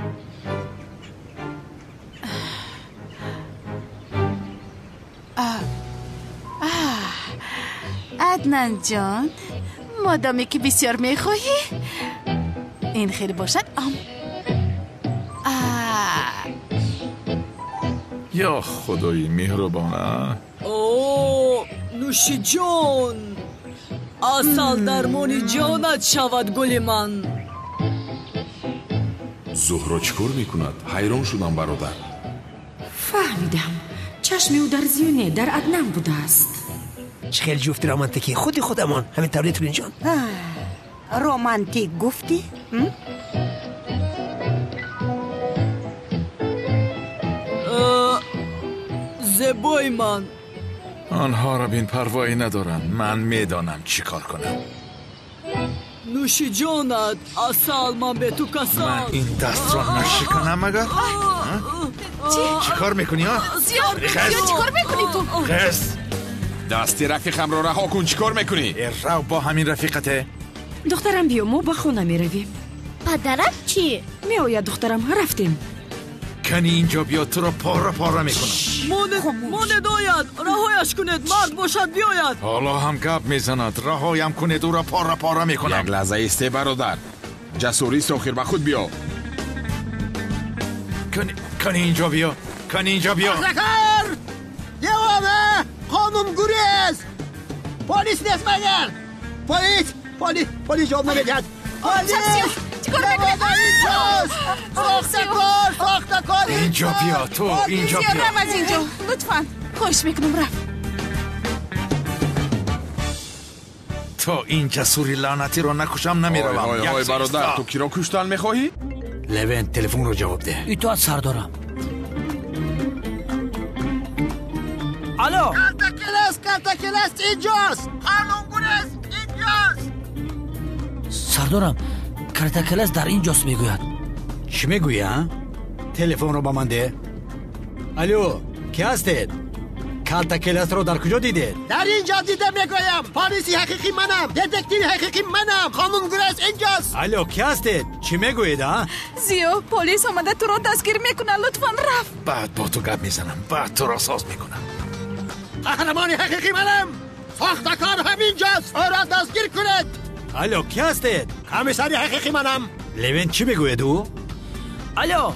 عدنان جان، مادامی که بسیار میخواهی این خیلی باشد. یا خدای مهربانه. نوشی جان، اصل درمانی جانت شود گل من. زهرا چیکار میکند؟ حیران شدم برادر. فهمیدم چشم او در زیونه در عدنان بوده است. چه خیلی جفت رومانتیکی. خودمان همین طوری تولین جان. رومانتیک گفتی؟ زیبای من، آنها را بین پروایی ندارم. من میدانم چی کار کنم. نوشی جانت اصل من به تو کسان. من این دست را نشکنم مگر؟ چی کار میکنی ها؟ زیاد چی کار میکنی تو؟ خست دستی رفیقم را رها کن. چی کار میکنی؟ رو با همین رفیقته. دخترم بیا ما به خونه میرویم. پدرم چی؟ میآید دخترم رفتیم. کنی اینجا بیا تو را پاره میکنم. مانه داید رهایش کنید. مرد باشد بیاید. حالا هم گپ میزند. رهایم کنید او را پاره میکنم. یک لحظه ایسته برادر. جسوری ساخیر به خود بیا. کنی اینجا بیا. زکر دیوانه خانم گریز. پلیس نیست مگر؟ پلیس جواب نمیدهد. پلیس چیکار میکنی؟ اینجاست. ساخته کار اینجا بیا. تو اینجا بیا. رم از اینجا لطفا. خوش میکنم رفت. تو این جسوری لعنتی رو نکشم نمیروم. های برادر تو کی را کشتن میخواهی؟ لوین تلفن رو جواب ده. ای تو از سردارم. الو کلس اینجاست. خانم گریز اینجاست. سردارم کرتکلس در اینجاست میگوید. چی میگویی ها؟ تلفن رو با من ده. الو کی هستید؟ کرتکلس رو در کجا دیدید؟ در اینجا دیدم میگویم. پلیسی حقیقی منم. دتکتیو حقیقی منم. خانم گریز اینجاست. الو کی هستید؟ چی میگویید ها؟ زیو پلیس آمده تو رو دستگیر میکنه. لطفا رفت. بعد با تو گپ میزنم. بعد تو را ساز میکنم. قهرمانی حقیقی منم. ساختکار همینجاست. او را دستگیر کنید. الو کی هستید؟ کمیسری حقیقی منم. لوین چی میگوید او؟ الو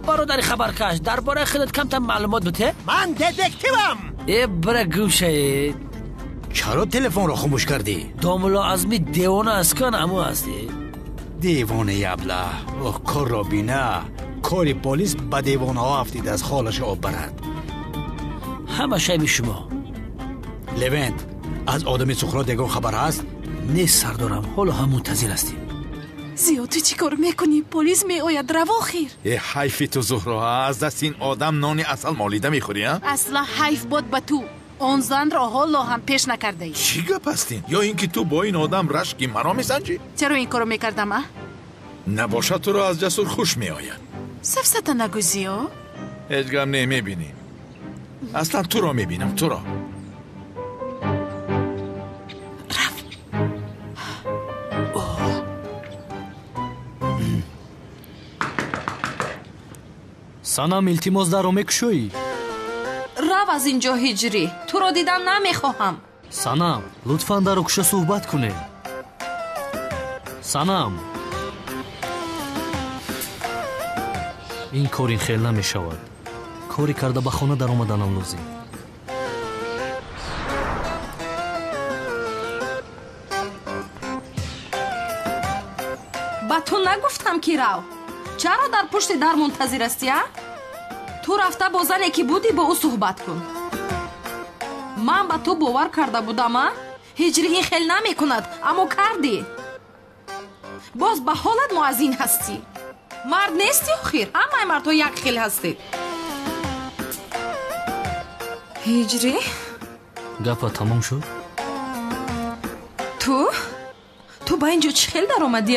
برادر خبرکش درباره خودت کمتر معلومات بده؟ من دتکتیوم. برای گوشه. چرا تلفن رو خاموش کردی؟ داملا ازمی دیوانه اسکان امو هستی. دیوانه یبله کار را بینه. کاری پلیس به دیوانه ها افتید از خالش آب برد. همه شیب شما. لوین از آدم سخرا دیگه خبر هست؟ نیست سردارم. حالا هم منتظر هستیم. زیاد تو چی کار میکنی؟ پلیس میآید روا خیر. حیفی تو زهرا. از دست این آدم نان اصل مالیده میخوری ها؟ اصلا حیف بود به تو. اون زن را حالا هم پیش نکرده ای. چی گپ هستین؟ یا اینکه تو با این آدم رشکی مرا میسنجی؟ چرا این کارو میکردم؟ نباشد تو را از جسور خوش میآید. سفسته نگو زیو. هیچ گم نمیبینیم. اصلا تو را میبینم. تو را санам илтимос даро мекушоӣ? рав аз инҷо ҳиҷрӣ. туро дидан намехоҳам. санам лутфан даро куша суҳбат кунем. санам ин кори хел намешавад. кори карда ба хона даромаданам лозим. ба ту нагуфтам ки рав. чаро дар пушти дар мунтазир ҳастӣ? ту рафта бо зане ки будӣ бо ӯ суҳбат кун. ман ба ту бовар карда будам ҳиҷрӣ ин хел намекунад, аммо кардӣ. боз ба ҳолат муаззин ҳастӣ. мард нестӣ охир? ҳамаи мардҳо як хел ҳастед. ҳиҷрӣ гапа тамом шуд? ту ба ин ҷо чӣ хел даромадӣ?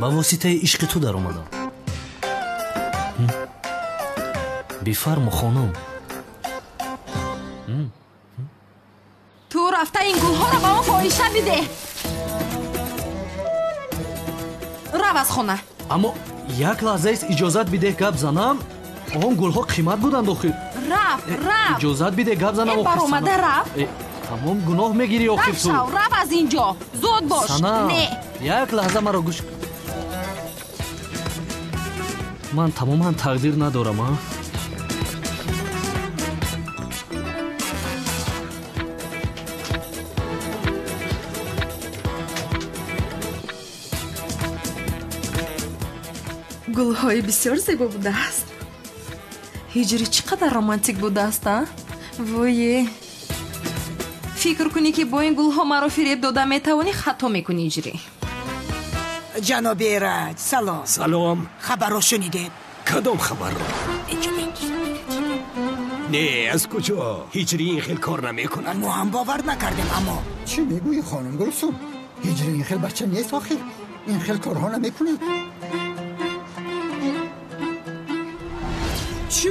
ба воситаи ишқи ту даромадам. бифармо хонум. ту рафта ин гулҳоро ба он фоҳиша бидеҳ. рав аз хона. аммо як лаҳзаест иҷозат бидеҳ гап занам. он гулҳо қимат буданд охир. рав иҷозат бидеҳ гап занам. баромада рав. тамом гуноҳ мегирӣ охир ту. рав аз ин ҷо. зуд бош. санам як лаҳза маро гӯш. ман тамоман тақдир надорам. гулҳои бисёр зебо будааст. ҳиҷрӣ чӣ қадар романтик будааст? вое фикр кунӣ ки бо ин гулҳо маро фиреб дода метавонӣ хато мекунӣ. ҳиҷрӣ ҷаноби раҷ салом. салом. хабарро шунидед? кадом хабарро? نه از کجا؟ هجری این خیل کار نمیکنه. ما هم باور نکردیم. اما چی میگویی خانم گلسوم؟ هجری این خیل بچه نیست آخر. این خیل کارها نمیکنه. چی؟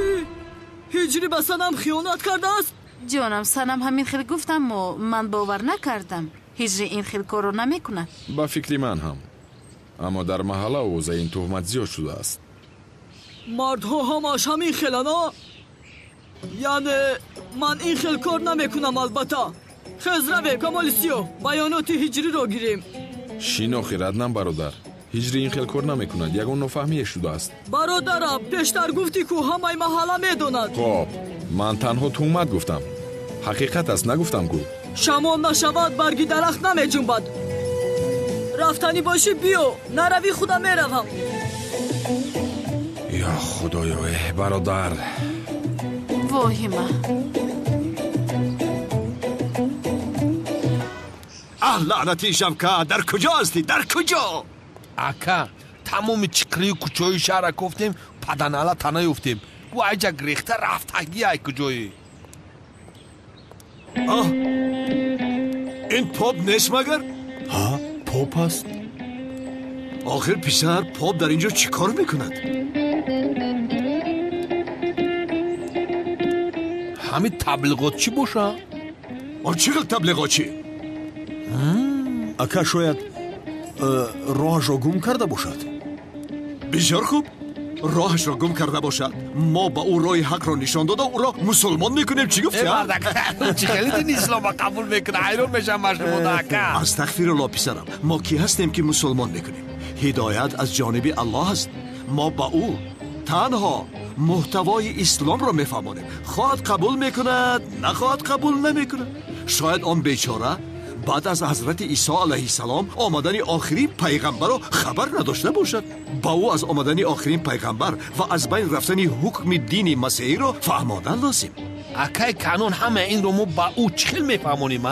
هجری به سنم خیانت کرده است؟ جانم سنم همین خیل گفتم و من باور نکردم. هجری این خیل کارو نمیکنه. با فکری من هم. اما در محله اوضاع این تهمت زیاد شده است. مردها همش همین خیلنا؟ یعنی من این خیل کار نمیکنم. البته خزروه کمالیسیو بیانات هجری رو گیریم. شینو خیردنم برادر. هجری این خیل کار نمیکند. یگان نفهمیه شده است. برادرم پیشتر گفتی که همه محله میدوند. خب من تنها تهمت گفتم. حقیقت است نگفتم کو. شمان نشود برگی درخت نمیجنبد. رفتنی باشی بیو، نروی خودم میروم. یا خدایا برادر. واهمه. لعنتی شبکه در کجا هستی؟ در کجا؟ اکا تمام چکری کچای شهر گفتیم پدنالا تنه افتیم و ایجا گریخته رفتگی ای کجایی. این پاپ نیست مگر؟ ها پاپ است. آخر پسر پاپ در اینجا چی کار میکند؟ همین تبلیغات چی باشه؟ چقدر تبلیغات چی؟ اکا شاید راهش را گم کرده باشد. بسیار خوب، راهش را گم کرده باشد. ما با او راه حق را نشان داده او را مسلمان میکنیم. چی گفتی؟ چی خیلی دین اسلام را قبول میکنه. حیران میشم مشروع اکا. استغفرالله پسرم، ما کی هستیم که مسلمان میکنیم؟ هدایت از جانب الله است. ما با او تنها محتوای اسلام را میفهمانیم. خواهد قبول میکند، نخواهد قبول نمیکند. شاید آن بیچاره بعد از حضرت عیسی علیه السلام آمدن آخرین پیغمبر را خبر نداشته باشد. با او از آمدن آخرین پیغمبر و از بین رفتن حکم دین مسیحی را فهماندن لازم. اکای کانون همه این رو ما با او چخیل میفهمونیم.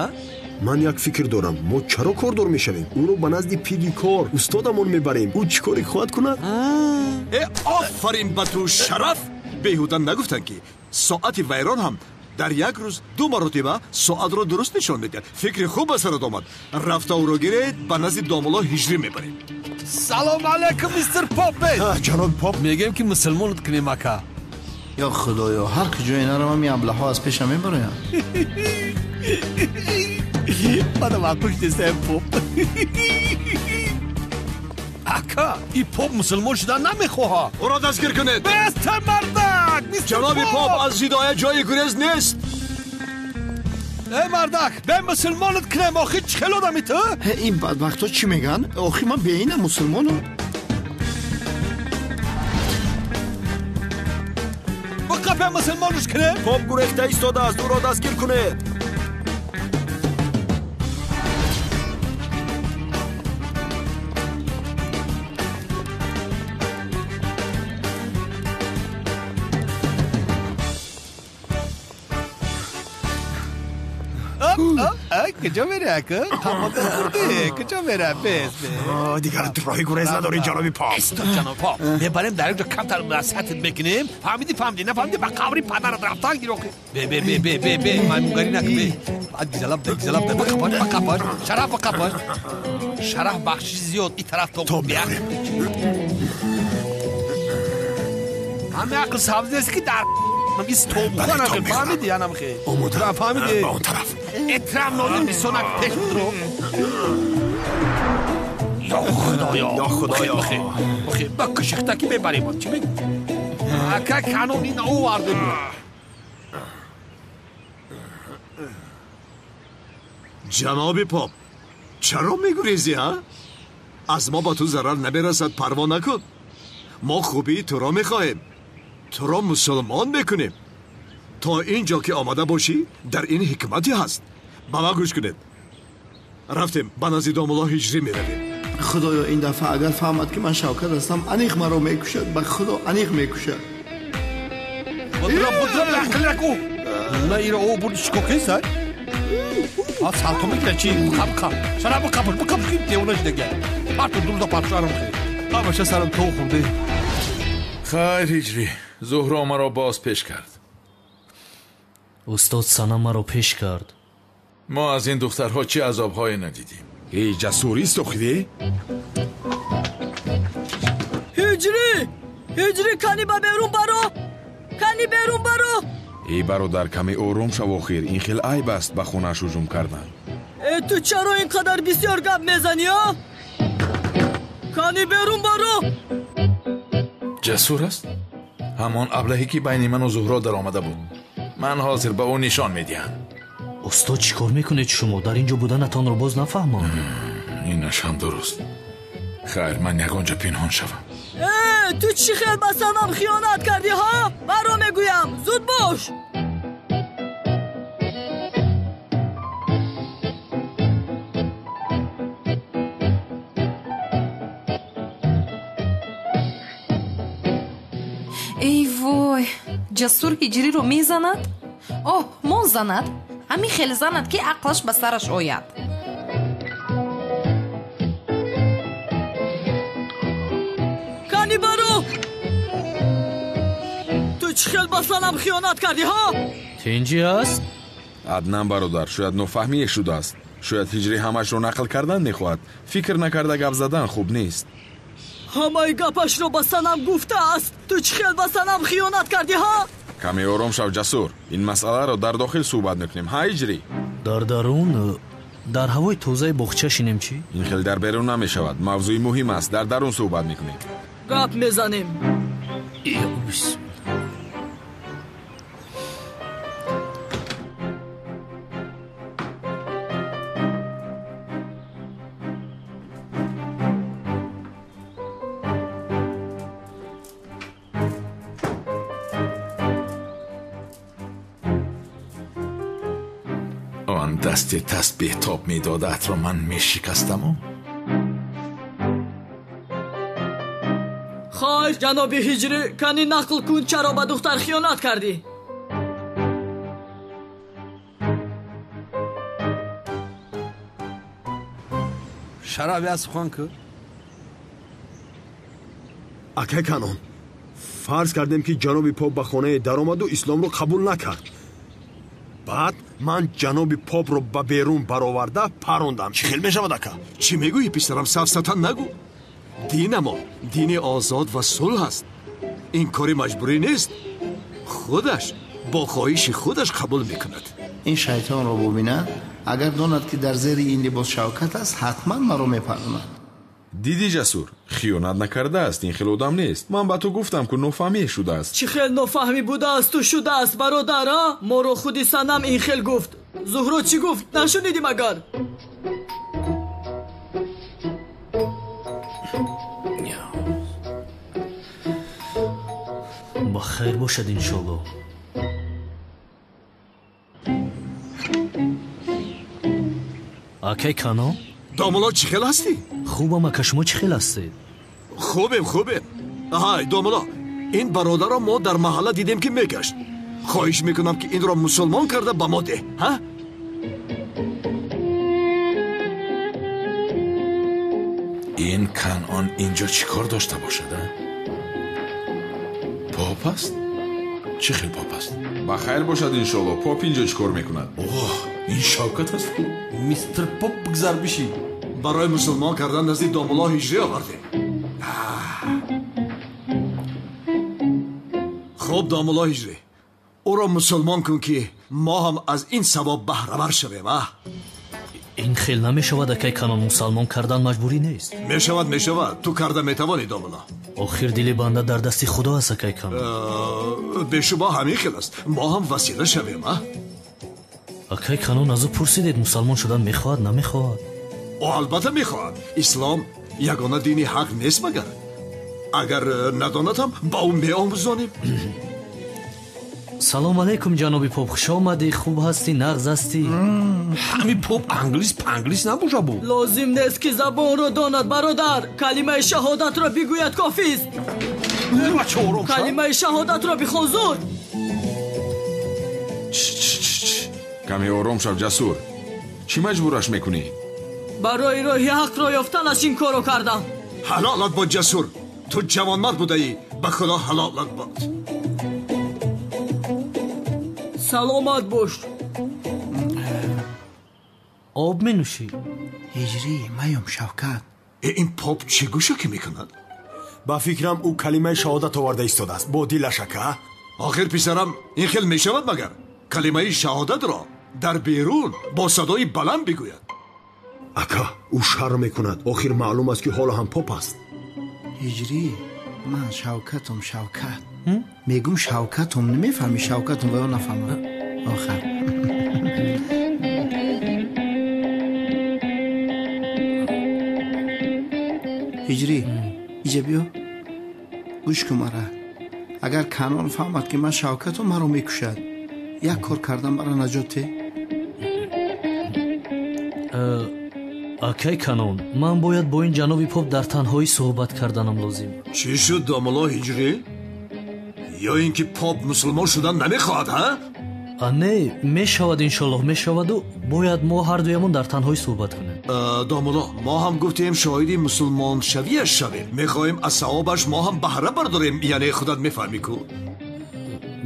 من یک فکر دارم. ما چرا کاردار میشویم؟ او رو به نزد پیگی کار استادمون میبریم. او چی کاری خواهد کند؟ آفرین به تو شرف. بیهوده نگفتن که ساعت ویران هم در یک روز 2 مرتبه ساعت رو درست نشان میده. فکر خوب به سرت آمد. رفته او رو گیرید به نزد داملا هجری میبریم. سلام علیکم مستر پاپ. جناب پاپ میگیم که مسلمانت کنیم اکا. یا خدایا هر کجا اینا رو من ابله ها از پیشم میبرم. بعد وقت دیسته پاپ. اکا این پاپ مسلمان شدن نمیخواه. او را دستگیر کنید. مستر مردک. جناب پاپ از هدایت جای گریز نیست. ای مردک به مسلمانت کنم. آخی چخیل آدمی تو؟ این بدبخت ها چی میگن؟ آخی من بینم مسلمانم. با قبه مسلمانش کنه؟ پاپ گریخته ایستاده است. او را دستگیر کنید. کجا میره اکا؟ همانده برده کجا میره؟ بس دیگر راه گریز نداری جناب پاپ. استاد جناب پاپ میبریم در اینجا کمتر مسحتت بکنیم. فهمیدی نفهمیدی با قبری پدرت رفتن گیرو که به مایمونگاری نکن. به گزلب ده بقباش شرف بقباش. شرف بخشی زیاد این طرف تو بیا. همه عقل سبز نیست که در مگیست تو بخواه نکن. فهمیدی یا نمخی؟ فهمیدی؟ با اون طرف اترام نادر میسونک پیش درو. یا خدایا بخیر با کشکتکی ببریم. چی بگی؟ اکا کانونی نو وارده بود. جناب پاپ چرا میگریزی ها؟ از ما با تو ضرر نمیرسد. پروا نکن. ما خوبی تو را میخواهیم. تو را مسلمان میکنیم. تا اینجا که آمده باشی در این حکمتی هست. با ما گوش کنید. رفتیم به نزد داملا هجری میرویم. خدایا این دفعه اگر فهمد که من شوکت هستم انیق مرا میکشد. به خدا انیق میکشد. بدرم عقل نکو. نه ایرا او بود شکوکی سر. سالتو میکنه چی؟ بخم شراب بخم خیلی دیونش دیگه. پارتو دور دا پارچارم خیلی. باشه سرم تو خورده. خیر هجری زهرا مرا باز پیش کرد. استاد سنم مرا پیش کرد. ما از این دخترها چه عذاب‌هایی ندیدیم. ای جسوریست اخیده؟ هجری کنی با بیرون برو. کنی بیرون برو. ای برادر کمی آروم شو آخر. این خیلی عیب است به خونه‌اش هجوم کردن. تو چرا اینقدر بسیار گپ میزنی ها؟ کنی بیرون برو. جسور است؟ همان ابلهی که بین من و زهرا در آمده بود. من حاضر به اون نشان میدیم. استاد چی کار میکنید شما؟ در اینجا بودنتان رو باز نفهمم. اینش هم درست. خیر من یگانجا پنهان شوم. تو چی خیلی به سنم خیانت کردی ها؟ برا میگویم زود باش. ای وای، جسور هجری رو میزند؟ اوه مون زند؟ همین خیلی زند که عقلش به سرش آید. کنی برو. تو چی خیلی به سنم خیانت کردی ها؟ تینجی هست؟ عدنان برادر شاید نفهمی شده است. شاید هجری همش رو نقل کردن میخواهد. فکر نکرده گپ زدن خوب نیست. همه گپش رو به سنم گفته است. تو چی خیلی به سنم خیانت کردی ها؟ کمی آروم شو جسور. این مسئله رو در داخل صحبت میکنیم. ها هجری؟ در درون در هوای توزه بخچه شینیم چی؟ این خیلی در بیرون نمیشود. موضوعی مهم است. در درون صحبت میکنیم. گپ میزنیم. آن دست تسبیح تاب میدادت را من میشکستم. خیر جناب هجری کنی نقل کن چرا به دختر خیانت کردی؟ شرابی از خوان کرد؟ اکه کنون فرض کردیم که جناب پاپ به خانه در آمد و اسلام رو قبول نکرد. بعد من جناب پاپ رو به بیرون برآورده پروندم. چی خیلی میشود اکا؟ چی میگویی پسرم؟ سفسطان نگو. دین ما دین آزاد و صلح است. این کاری مجبوری نیست. خودش با خواهش خودش قبول میکند. این شیطان رو ببیند اگر داند که در زیر این لباس شوکت است حتما مرا میپروند. دیدی جسور خیانت نکرده است. این خیلی آدم نیست. من به تو گفتم که نفهمی شده است. چی خیلی نفهمی بوده است تو شده است برادر ها؟ ما رو خودی سنم این خیلی گفت. زهرا چی گفت؟ نشنیدیم اگر؟ با خیر باشد انشالله. اکی کانو؟ دامولا چی خیلی هستی؟ خوبم اکا شما چی خیلی هستید؟ خوبیم. های دامولا این برادر را ما در محله دیدیم که میگشت. خواهش میکنم که این را مسلمان کرده به ما ده. ها؟ این کنعان اینجا چی کار داشته باشد؟ پاپ است؟ چه خیلی پاپ است؟ بخیر باشد انشالله. پاپ اینجا چی کار میکند؟ اوه این شوکت است. میستر پاپ بگذر بشی. برای مسلمان کردن نزدیک دامولا هجری آوردیم. خب دامولا هجری او را مسلمان کن که ما هم از این ثواب بهره‌ور شویم. این خیلی نمیشود اکی کانون مسلمان کردن مجبوری نیست. میشود تو کرده میتوانی دامولا. آخر دل بنده در دست خدا است اکی کانون. به شما همین خیلی است. ما هم وسیله شویم. اکی کانون از او پرسیدید مسلمان شدن میخواد نمیخواد؟ البته میخواد. اسلام یگانه دینی حق نیست مگر؟ اگر نداند هم با اون میآموزانیم. سلام علیکم جناب پاپ. خوش آمدی. خوب هستی؟ نغز هستی؟ همین پاپ انگلیس نبوشه بود. لازم نیست که زبان رو داند برادر. کلمه شهادت را بگوید کافی است. کلمه شهادت را بخوان زود. کمی آروم شو جسور. چی مجبورش میکنی؟ برای راه حق را یافتنش این کارو کردم. حلالت با جسور. تو جوانمرد بوده ای. به خدا حلالت باد. саломат бош. об менӯшӣ. ҳиҷрӣ маём Шавкат. ин поп чӣ гӯшаки мекунад? ба фикрам ӯ калимаи шаҳодат оварда истодааст бо дилашака. охир писарам ин хел мешавад магар калимаи шаҳодатро дар берун бо садои баланд бигӯяд? ака ӯ шарм мекунад. охир маълум аст ки ҳоло ҳам поп аст. ҳиҷрӣ ман Шавкатум Шавкат мегум Шавкатум намефаҳми Шавкатум ва ё нафаҳмад охир ҳиҷрӣ иҷа биё гӯш кун мара. агар Канон фаҳмад ки ман Шавкатум маро мекушад як кор кардам бара наҷоте. акай Канон, ман бояд бо ин ҷаноби поп дар танҳоӣ суҳбат карданам лозим. чӣ шуд домуло ҳиҷрӣ? ё ин ки поп мусулмон шудан намехоҳад ҳа? не мешавад, иншоллоҳ мешаваду бояд мо ҳардуямон дар танҳоӣ суҳбат кунем. домуло мо ҳам гуфтем шоҳиди мусулмоншавиаш шавем. мехоҳем аз савобаш мо ҳам баҳра бардорем. яъне худат мефаҳмӣ ку?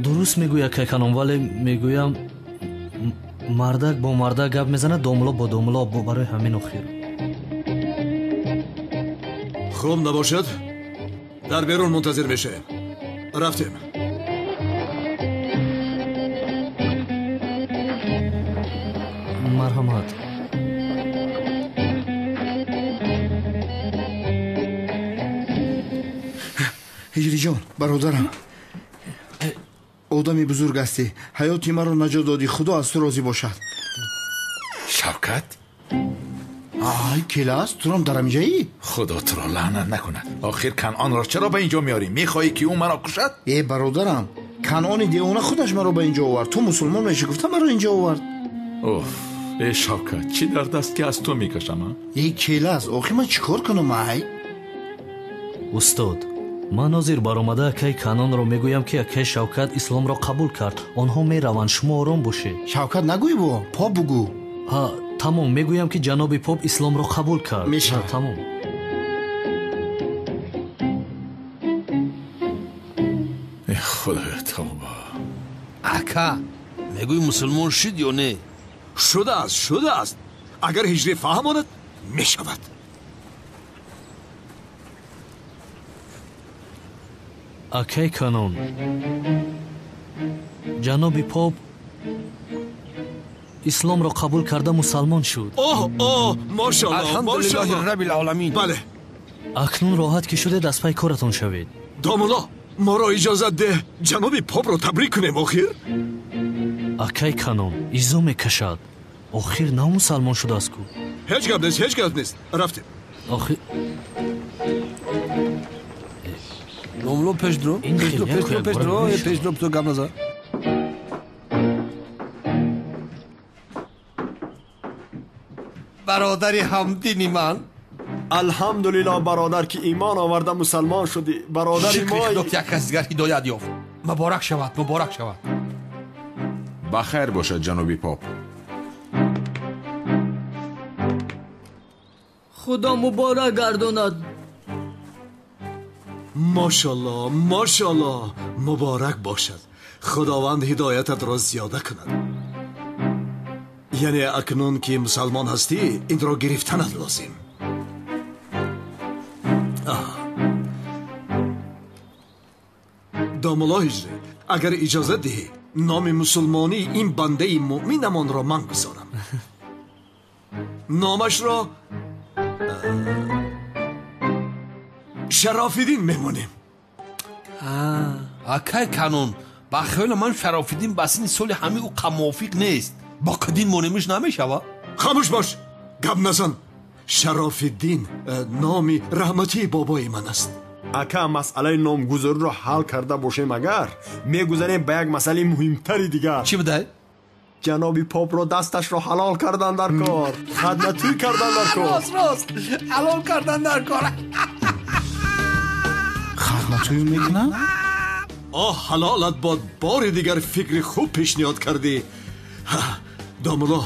дуруст мегӯй акай Канон, вале мегӯям мардак бо мардак гап мезанад, домуло бо домуло бо барои ҳамин охир. хуб набошад, дар берун мунтазир мешавем. рафтем. марҳамат. ҳиҷриҷон бародарам, одами бузург ҳастӣ. ҳаёти маро наҷот додӣ. худо аз ту розӣ бошад. Шавкат? ай кела аст, турам дар амҷаӣ? худо туро лаънат накунад. охир Канонро чаро ба инҷо меорӣ? мехоҳӣ ки ӯ маро кушад? бародарам, Канони девона худаш маро ба инҷо овард. ту мусулмон мешӣ гуфта маро инҷо овард. Шавкат, чӣ дард аст ки аз ту мекашам? кела аст. охир ман чӣ кор кунам? ай устод, ман ҳозир баромада акай Канонро мегӯям ки акай Шавкат исломро қабул кард. онҳо мераванд, шумо ором бошед. Шавкат нагӯй, бо поп бугӯ. тамом, мегӯям ки ҷаноби поп исломро қабул кард. мешавад. тамом. худоя тавба. ака мегӯй мусулмон шуд ё не? шудааст. агар ҳиҷрӣ фаҳмонад мешавад. акай Канон, ҷаноби поп исломро қабул карда мусалмон шуд. мошалло, алҳамдулиллаҳи раббил оламин. бале, акнун роҳат ки шуде даст пай коратон шавед. домуло, моро иҷозат деҳ ҷаноби попро табрик кунем. охир акай Канон, изо мекашад. охир нав мусалмон шудааст ку. ҳеҷ гап нест. рафтем. охир домуло пешдро то гап назар. бародари ҳамдини ман. алҳамдулиллоҳ бародар ки имон оварда мусалмон шудӣ. бародари мо як кас дигар ҳидоят ёфт. муборак шавад. ба хайр бошад ҷаноби поп. худо муборак гардонад. мошалло, муборак бошад. худованд ҳидоятатро зиёда кунад. яъне акнун ки мусалмон ҳастӣ, инро гирифтанат лозим. домуло ҳиҷрӣ, агар иҷозат диҳӣ, номи мусулмонии ин бандаи муъминамонро ман гузорам. номашро шарофиддин мемонем. акай Канон, ба хёли ман Шарофиддин ба синни соли ҳами ӯ қамовофиқ нест. ба қадин монемиш намешавад? хамӯш бош, гап назан. шарофиддин номи раҳматии бобои ман аст. ака масъалаи номгузориро ҳал карда бошем агар мегузарем ба як масъалаи муҳимтари дигар. чӣ будай? ҷаноби попро дасташро ҳалол кардан дар кор. хаднатӯй кардан дар кор. рост ҳалол кардан дар кор. хаднатӯй мекунам? ҳалолат бод. бори дигар фикри хуб пешниҳод кардӣ. домуло,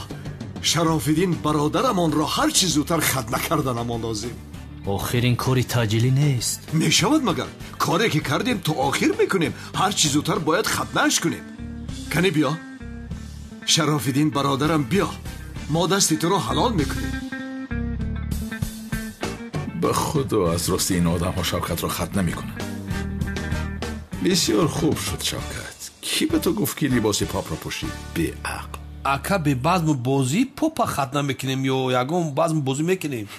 Шарофиддин бародарамонро ҳар чӣ зудтар хатна карданамон лозим. охир ин кори таъҷилӣ нест. мешавад магар? коре ки кардем то охир мекунем. ҳар чӣ зудтар бояд хатнааш кунем. кани биё, شرافیدین برادرم بیا ما دستی تو رو حلال میکنیم. به خدا از راستی این آدم ها شوکت رو خط نمی کنن. بسیار خوب شد شوکت. کی به تو گفت که لباس پاپ رو پوشید؟ به عقل. اکا به بازم بازی پاپ خط نمیکنیم یا یکم بازم بازی میکنیم.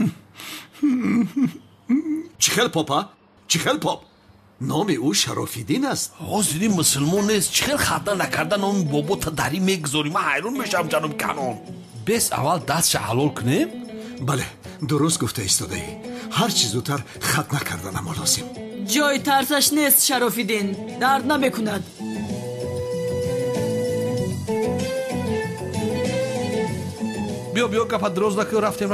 چی خیل پاپا؟ چی خیل پاپ؟ نام او شرافیدین است. آقا زیری مسلمان نیست. چی خیل خط نکرده نام بابا تا دری میگذاری. من حیرون میشم جناب کنون. بس اول دستش حلال کنیم؟ بله درست گفته ایستاده ای. هر چی زودتر خط نکردن ما لازم. جای ترسش نیست شرافیدین، درد نمیکند. بیا گپا دروز نکن. رفتیم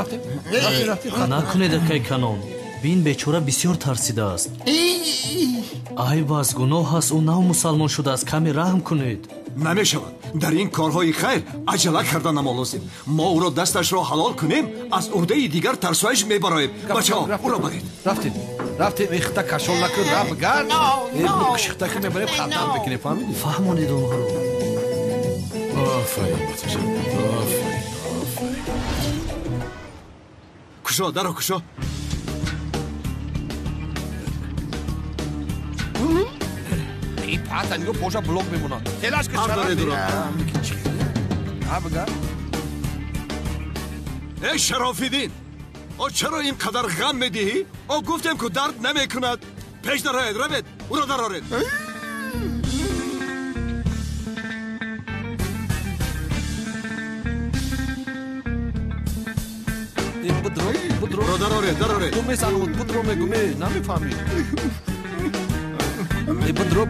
نکنید اکای канон. بین بیچاره بسیار ترسیده است. ای واز گناه است او نو مسلمان شده است. کمی رحم کنید. نمیشود. در این کارهای خیر عجله کردن ما لازم. ما او را دستش را حلال کنیم از عهده دیگر ترسایش میبراییم. بچه ها او را برید. رفتیم اختا کشول نکن. رفت گرد کشیختا که میبریم خطان بکنیم. فهمیدی؟ فهمانید اونها رو. آفرین باتجان آفرین. کشا درو کشا. این پاتن یو پوشا بلوک میمونن. تلاش که ای شرافیدین او چرا این قدر غم میدهی؟ او گفتیم که درد نمیکند. پیش درآید روید او را درآرید. بدرو درآرید تو میسانم بدرو میگم نمیفهمی. بدرو